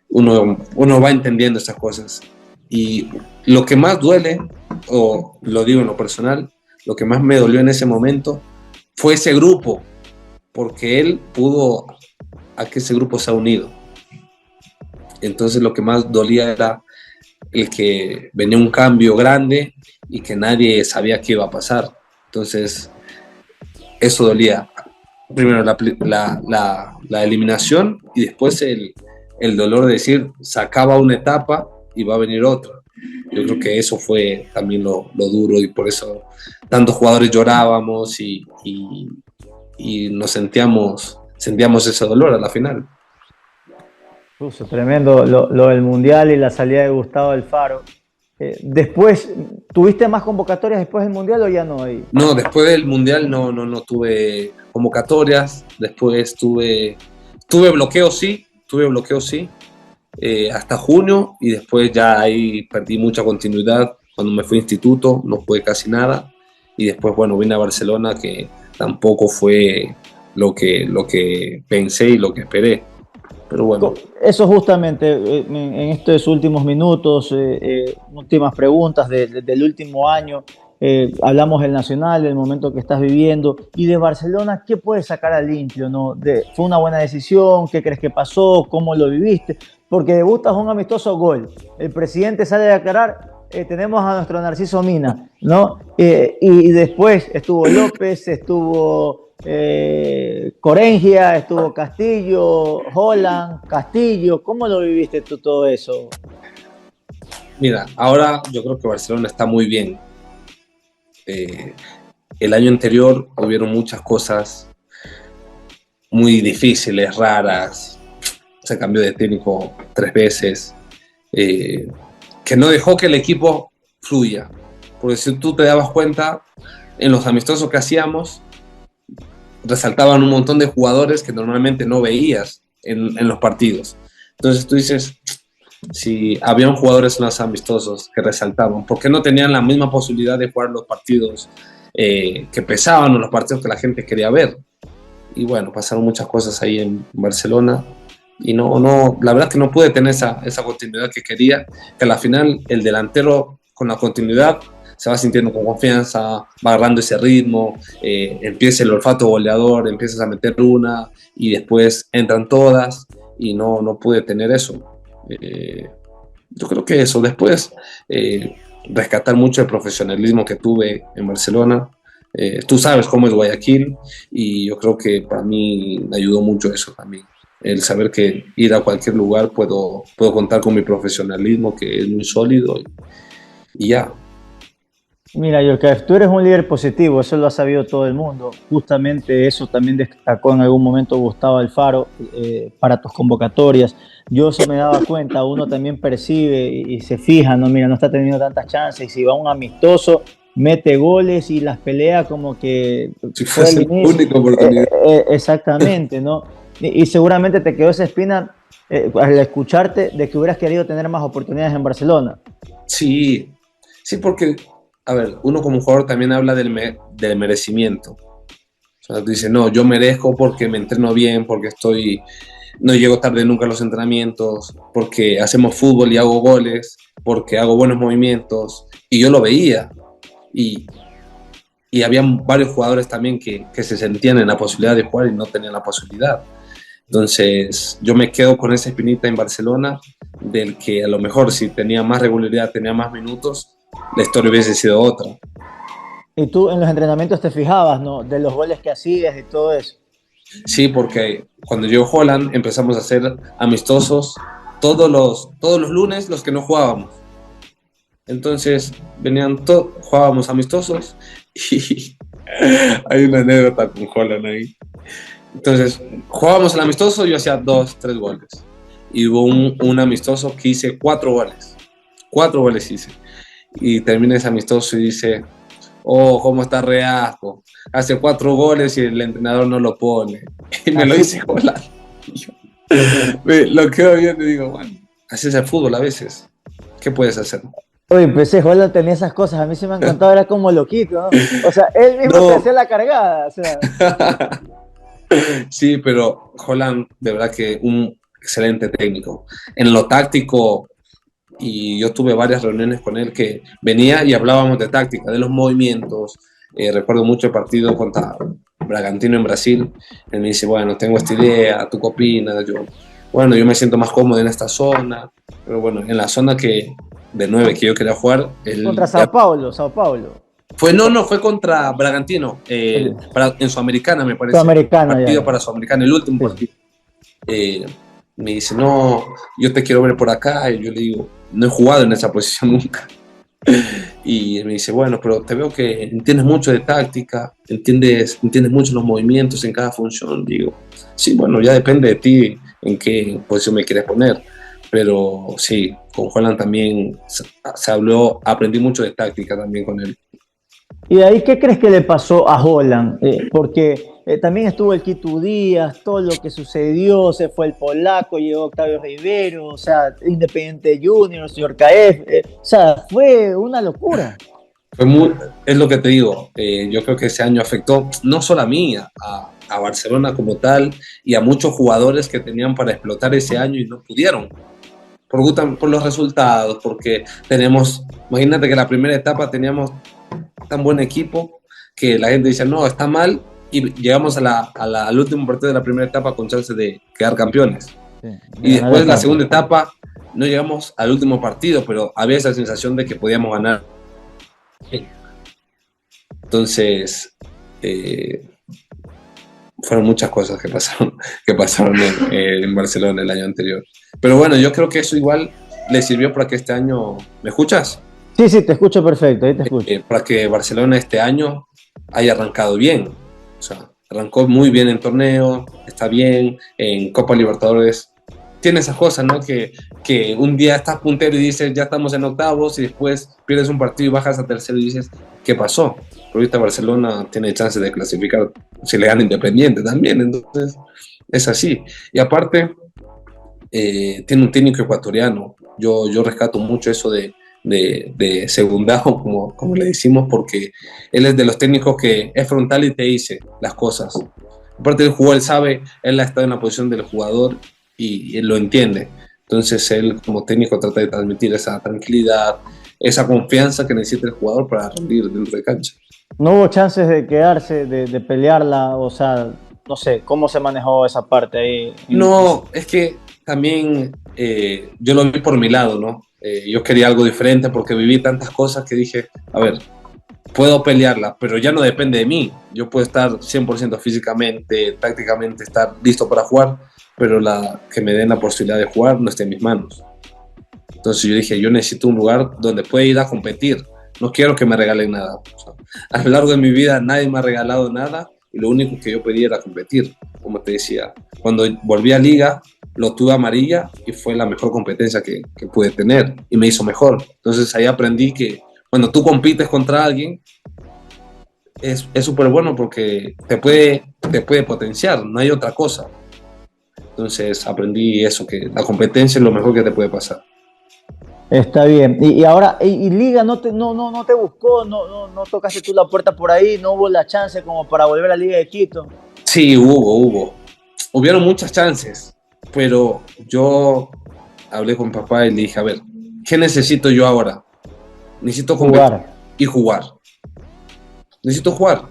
uno va entendiendo estas cosas. Y lo que más duele, o lo digo en lo personal, lo que más me dolió en ese momento fue ese grupo, porque él pudo a que ese grupo se ha unido. Entonces lo que más dolía era el que venía un cambio grande y que nadie sabía qué iba a pasar. Entonces, eso dolía. Primero la eliminación y después el dolor de decir, se acaba una etapa y va a venir otra. Yo creo que eso fue también lo duro y por eso tantos jugadores llorábamos y nos sentíamos ese dolor a la final. Tremendo lo del Mundial y la salida de Gustavo Alfaro. Después, ¿tuviste más convocatorias después del Mundial o ya no? No, después del Mundial no tuve convocatorias. Después tuve bloqueo sí, hasta junio y después ya ahí perdí mucha continuidad. Cuando me fui a instituto no jugué casi nada y después, bueno, vine a Barcelona que tampoco fue lo que pensé y lo que esperé. Pero bueno. Eso justamente, en estos últimos minutos, últimas preguntas del último año, hablamos del Nacional, del momento que estás viviendo, y de Barcelona, ¿qué puedes sacar a limpio, ¿no? ¿Fue una buena decisión? ¿Qué crees que pasó? ¿Cómo lo viviste? Porque debutas un amistoso gol, el presidente sale a aclarar, tenemos a nuestro Narciso Mina, ¿no? Y después estuvo López, estuvo Corengia, estuvo Castillo, Holland, Castillo. ¿Cómo lo viviste tú todo eso? Mira, ahora yo creo que Barcelona está muy bien. El año anterior hubieron muchas cosas muy difíciles, raras. Se cambió de técnico 3 veces, que no dejó que el equipo fluya. Porque si tú te dabas cuenta, en los amistosos que hacíamos, resaltaban un montón de jugadores que normalmente no veías en los partidos. Entonces tú dices, si habían jugadores en los amistosos que resaltaban, ¿por qué no tenían la misma posibilidad de jugar los partidos que pesaban o los partidos que la gente quería ver? Y bueno, pasaron muchas cosas ahí en Barcelona y la verdad es que no pude tener esa continuidad que quería, que a la final el delantero con la continuidad se va sintiendo con confianza, va agarrando ese ritmo, empieza el olfato goleador, empiezas a meter una y después entran todas y no pude tener eso. Yo creo que eso, después rescatar mucho el profesionalismo que tuve en Barcelona. Tú sabes cómo es Guayaquil y yo creo que para mí me ayudó mucho eso también. El saber que ir a cualquier lugar puedo contar con mi profesionalismo, que es muy sólido y ya. Mira, Yorka, tú eres un líder positivo, eso lo ha sabido todo el mundo. Justamente eso también destacó en algún momento Gustavo Alfaro para tus convocatorias. Yo eso me daba cuenta, uno también percibe y se fija, no, mira, no está teniendo tantas chances. Y si va un amistoso, mete goles y las pelea como que si fuese la única oportunidad. Exactamente, ¿no? Y seguramente te quedó esa espina al escucharte de que hubieras querido tener más oportunidades en Barcelona. Sí, porque a ver, uno como jugador también habla del merecimiento. O sea, tú dices, no, yo merezco porque me entreno bien, porque no llego tarde nunca a los entrenamientos, porque hacemos fútbol y hago goles, porque hago buenos movimientos. Y yo lo veía. Y había varios jugadores también que se sentían en la posibilidad de jugar y no tenían la posibilidad. Entonces, yo me quedo con esa espinita en Barcelona, del que a lo mejor si tenía más regularidad, tenía más minutos, la historia hubiese sido otra. Y tú en los entrenamientos te fijabas, ¿no? De los goles que hacías y todo eso. Sí, porque cuando llegó Holland empezamos a hacer amistosos todos los lunes, los que no jugábamos. Entonces jugábamos amistosos y hay una anécdota con Holland ahí. Entonces jugábamos el amistoso y yo hacía 2, 3 goles. Y hubo un amistoso que hice 4 goles. 4 goles hice. Y termina ese amistoso y dice, oh, cómo está Reasco. Hace 4 goles y el entrenador no lo pone. Y me lo dice Holland. Lo quedo viendo y digo, bueno, así es el fútbol a veces. ¿Qué puedes hacer? Oye, pues Holland tenía esas cosas, a mí se me han contado, era como loquito, ¿no? O sea, él mismo te hacía la cargada, o sea. Sí, pero Holland, de verdad que un excelente técnico. En lo táctico, y yo tuve varias reuniones con él que venía y hablábamos de táctica, de los movimientos. Recuerdo mucho el partido contra Bragantino en Brasil. Él me dice, bueno, tengo esta idea, ¿tú qué opinas? Yo me siento más cómodo en esta zona, pero bueno, en la zona de 9 que yo quería jugar. Contra Sao Paulo. Fue contra Bragantino, en Sudamericana me parece. Sudamericana, partido ya. Para Sudamericana, el último partido. Me dice, no, yo te quiero ver por acá, y yo le digo, no he jugado en esa posición nunca. Y me dice, bueno, pero te veo que entiendes mucho de táctica, entiendes mucho los movimientos en cada función. Digo, sí, bueno, ya depende de ti en qué posición me quieres poner. Pero sí, con Holland también se habló, aprendí mucho de táctica también con él. ¿Y de ahí qué crees que le pasó a Holland? Porque también estuvo el Quito Díaz, todo lo que sucedió, se fue el polaco, llegó Octavio Rivero, o sea, Independiente Juniors, Yorcaef, o sea, fue una locura. Es lo que te digo, yo creo que ese año afectó no solo a mí, a Barcelona como tal y a muchos jugadores que tenían para explotar ese año y no pudieron. Por los resultados, porque imagínate que en la primera etapa teníamos tan buen equipo que la gente dice, no, está mal, y llegamos al último partido de la primera etapa con chance de quedar campeones. Sí, y después la segunda etapa no llegamos al último partido, pero había esa sensación de que podíamos ganar. Entonces, fueron muchas cosas que pasaron en Barcelona el año anterior. Pero bueno, yo creo que eso igual le sirvió para que este año... ¿Me escuchas? Sí, te escucho perfecto, ahí te escucho. Para que Barcelona este año haya arrancado bien. O sea, arrancó muy bien en torneo, está bien, en Copa Libertadores. Tiene esas cosas, ¿no? Que un día estás puntero y dices, ya estamos en octavos, y después pierdes un partido y bajas a tercero y dices, ¿qué pasó? Pero ahorita Barcelona tiene chance de clasificar si le gana Independiente también, entonces es así. Y aparte, tiene un técnico ecuatoriano. Yo rescato mucho eso de segundado, como le decimos, porque él es de los técnicos que es frontal y te dice las cosas. Aparte del jugador, él sabe, él ha estado en la posición del jugador y él lo entiende. Entonces él como técnico trata de transmitir esa tranquilidad, esa confianza que necesita el jugador para rendir dentro de cancha. ¿No hubo chances de quedarse, de pelearla? O sea, no sé, ¿cómo se manejó esa parte ahí? No, es que también yo lo vi por mi lado, ¿no? Yo quería algo diferente porque viví tantas cosas que dije, a ver, puedo pelearla, pero ya no depende de mí. Yo puedo estar 100% físicamente, tácticamente, estar listo para jugar, pero que me den la posibilidad de jugar no está en mis manos. Entonces yo dije, yo necesito un lugar donde pueda ir a competir. No quiero que me regalen nada. O sea, a lo largo de mi vida nadie me ha regalado nada y lo único que yo pedía era competir. Como te decía, cuando volví a Liga, lo tuve amarilla y fue la mejor competencia que pude tener y me hizo mejor. Entonces ahí aprendí que cuando tú compites contra alguien es súper bueno porque te puede potenciar, no hay otra cosa. Entonces aprendí eso, que la competencia es lo mejor que te puede pasar. Está bien. Y ahora, ¿y Liga no te buscó? ¿No tocaste tú la puerta por ahí? ¿No hubo la chance como para volver a Liga de Quito? Sí, hubieron muchas chances, pero yo hablé con papá y le dije, a ver, ¿qué necesito yo ahora? Necesito competir y jugar. Necesito jugar.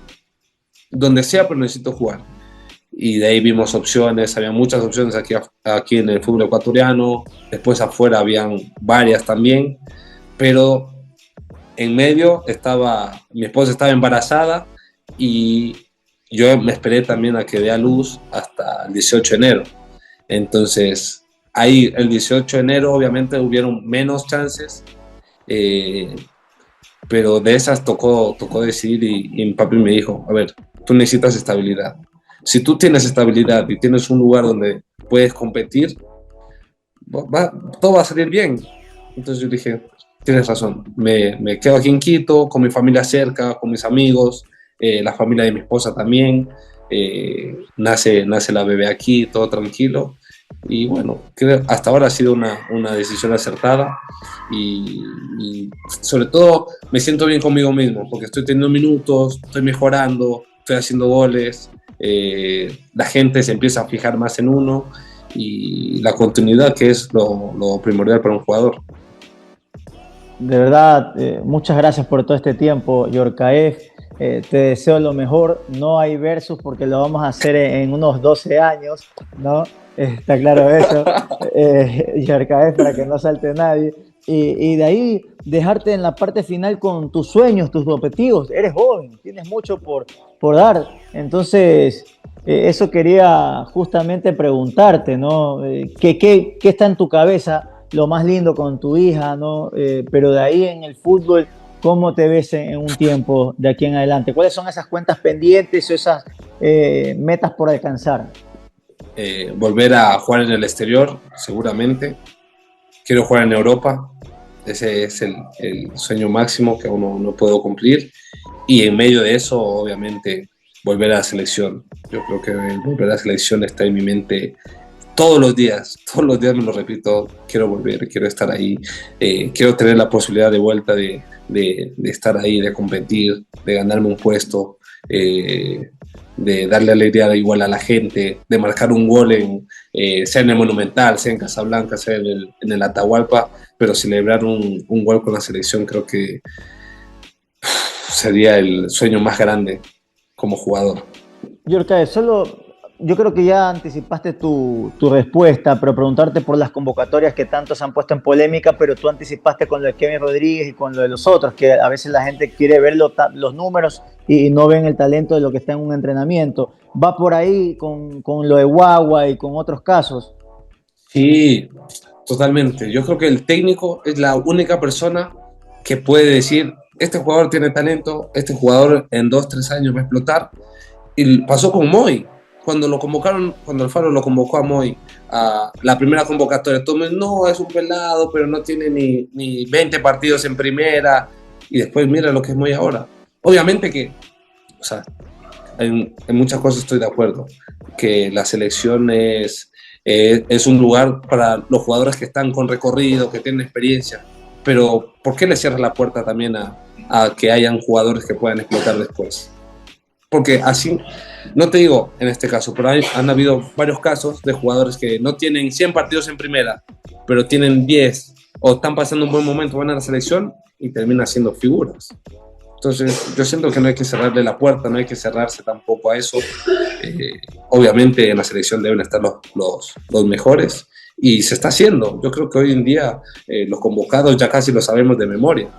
Donde sea, pero necesito jugar. Y de ahí vimos opciones, había muchas opciones aquí en el fútbol ecuatoriano, después afuera habían varias también, pero en medio mi esposa estaba embarazada y yo me esperé también a que dé a luz hasta el 18 de enero. Entonces, ahí el 18 de enero obviamente hubieron menos chances, pero de esas tocó decidir y mi papi me dijo, a ver, tú necesitas estabilidad. Si tú tienes estabilidad y tienes un lugar donde puedes competir, todo va a salir bien. Entonces yo dije, tienes razón, me quedo aquí en Quito, con mi familia cerca, con mis amigos, la familia de mi esposa también, nace la bebé aquí, todo tranquilo. Y bueno, creo hasta ahora ha sido una decisión acertada y sobre todo me siento bien conmigo mismo, porque estoy teniendo minutos, estoy mejorando, estoy haciendo goles. La gente se empieza a fijar más en uno y la continuidad, que es lo primordial para un jugador. De verdad, muchas gracias por todo este tiempo, Yorcaef. Te deseo lo mejor. No hay versus porque lo vamos a hacer en unos 12 años, ¿no? Está claro eso. Yorcaef, para que no salte nadie. Y de ahí dejarte en la parte final con tus sueños, tus objetivos. Eres joven, tienes mucho por dar. Entonces, eso quería justamente preguntarte, ¿no? ¿Qué está en tu cabeza? Lo más lindo con tu hija, ¿no? Pero de ahí en el fútbol, ¿cómo te ves en un tiempo de aquí en adelante? ¿Cuáles son esas cuentas pendientes o esas metas por alcanzar? Volver a jugar en el exterior, seguramente. Quiero jugar en Europa. Ese es el sueño máximo que aún no puedo cumplir. Y en medio de eso, obviamente, volver a la selección. Yo creo que volver a la selección está en mi mente todos los días me lo repito, quiero volver, quiero estar ahí, quiero tener la posibilidad de vuelta de estar ahí, de competir, de ganarme un puesto, de darle alegría igual a la gente, de marcar un gol sea en el Monumental, sea en Casablanca, sea en el Atahualpa, pero celebrar un gol con la selección creo que sería el sueño más grande como jugador. Yorka, yo creo que ya anticipaste tu respuesta, pero preguntarte por las convocatorias que tanto se han puesto en polémica, pero tú anticipaste con lo de Kevin Rodríguez y con lo de los otros, que a veces la gente quiere ver los números y no ven el talento de lo que está en un entrenamiento. ¿Va por ahí con lo de Guagua y con otros casos? Sí, totalmente. Yo creo que el técnico es la única persona que puede decir, este jugador tiene talento, este jugador en 2-3 años va a explotar. Y pasó con Moy. Cuando lo convocaron, cuando Alfaro lo convocó a Moy a la primera convocatoria, todo el mundo, no, es un pelado, pero no tiene ni 20 partidos en primera, y después mira lo que es Moy ahora. Obviamente que, o sea, en muchas cosas estoy de acuerdo, que la selección es un lugar para los jugadores que están con recorrido, que tienen experiencia, pero ¿por qué le cierras la puerta también a que hayan jugadores que puedan explotar después? Porque así, no te digo en este caso, pero han habido varios casos de jugadores que no tienen 100 partidos en primera, pero tienen 10 o están pasando un buen momento, van a la selección y terminan siendo figuras. Entonces, yo siento que no hay que cerrarle la puerta, no hay que cerrarse tampoco a eso. Obviamente en la selección deben estar los mejores y se está haciendo. Yo creo que hoy en día los convocados ya casi lo sabemos de memoria.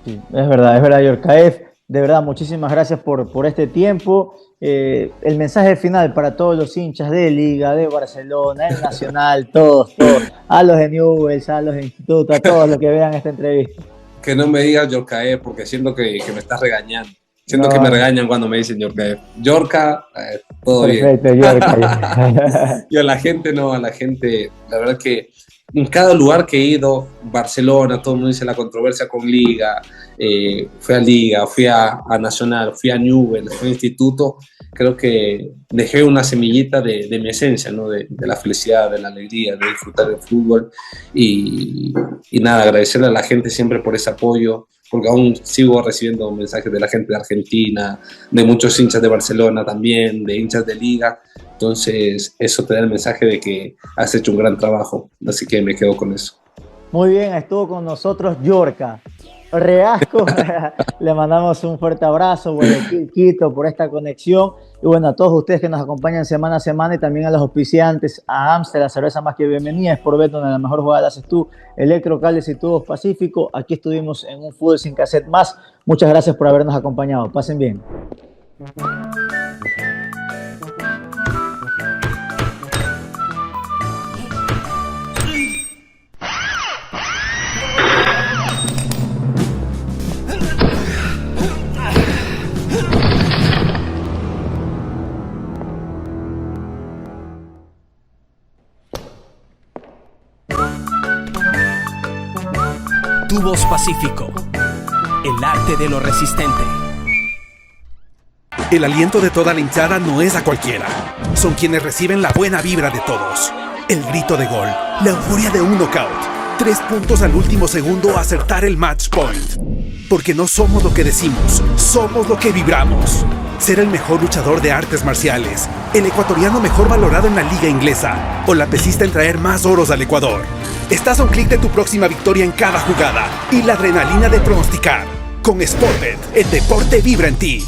Sí, es verdad, Yorkaev. De verdad, muchísimas gracias por este tiempo. El mensaje final para todos los hinchas de Liga, de Barcelona, el Nacional, todos, a los de Newell's, a los de Instituto, a todos los que vean esta entrevista. Que no me digas Yorkaev, porque siento que me estás regañando. Siento que me regañan cuando me dicen Yorkaev. Yorka, todo perfecto, bien. Perfecto, Yorka. Y a la gente, la verdad que en cada lugar que he ido, Barcelona, todo el mundo dice la controversia con Liga, fui a Liga, fui a Nacional, fui a Newell's, fui a Instituto, creo que dejé una semillita de mi esencia, ¿no? De la felicidad, de la alegría, de disfrutar del fútbol y nada, agradecerle a la gente siempre por ese apoyo, porque aún sigo recibiendo mensajes de la gente de Argentina, de muchos hinchas de Barcelona también, de hinchas de Liga. Entonces, eso te da el mensaje de que has hecho un gran trabajo, así que me quedo con eso. Muy bien, estuvo con nosotros Yorka Reasco. Le mandamos un fuerte abrazo, Quito, por esta conexión. Y bueno, a todos ustedes que nos acompañan semana a semana y también a los auspiciantes, a Amstel, la cerveza más que bienvenida, Sportbet, donde la mejor jugada la haces tú, Electrocables y Tubos Pacífico. Aquí estuvimos en un Fútbol Sin Cassette más. Muchas gracias por habernos acompañado. Pasen bien. Tubos Pacífico, el arte de lo resistente. El aliento de toda la hinchada no es a cualquiera. Son quienes reciben la buena vibra de todos. El grito de gol, la euforia de un knockout. 3 puntos al último segundo a acertar el match point. Porque no somos lo que decimos, somos lo que vibramos. Ser el mejor luchador de artes marciales, el ecuatoriano mejor valorado en la liga inglesa o la pesista en traer más oros al Ecuador. Estás a un clic de tu próxima victoria en cada jugada y la adrenalina de pronosticar. Con Sportbet, el deporte vibra en ti.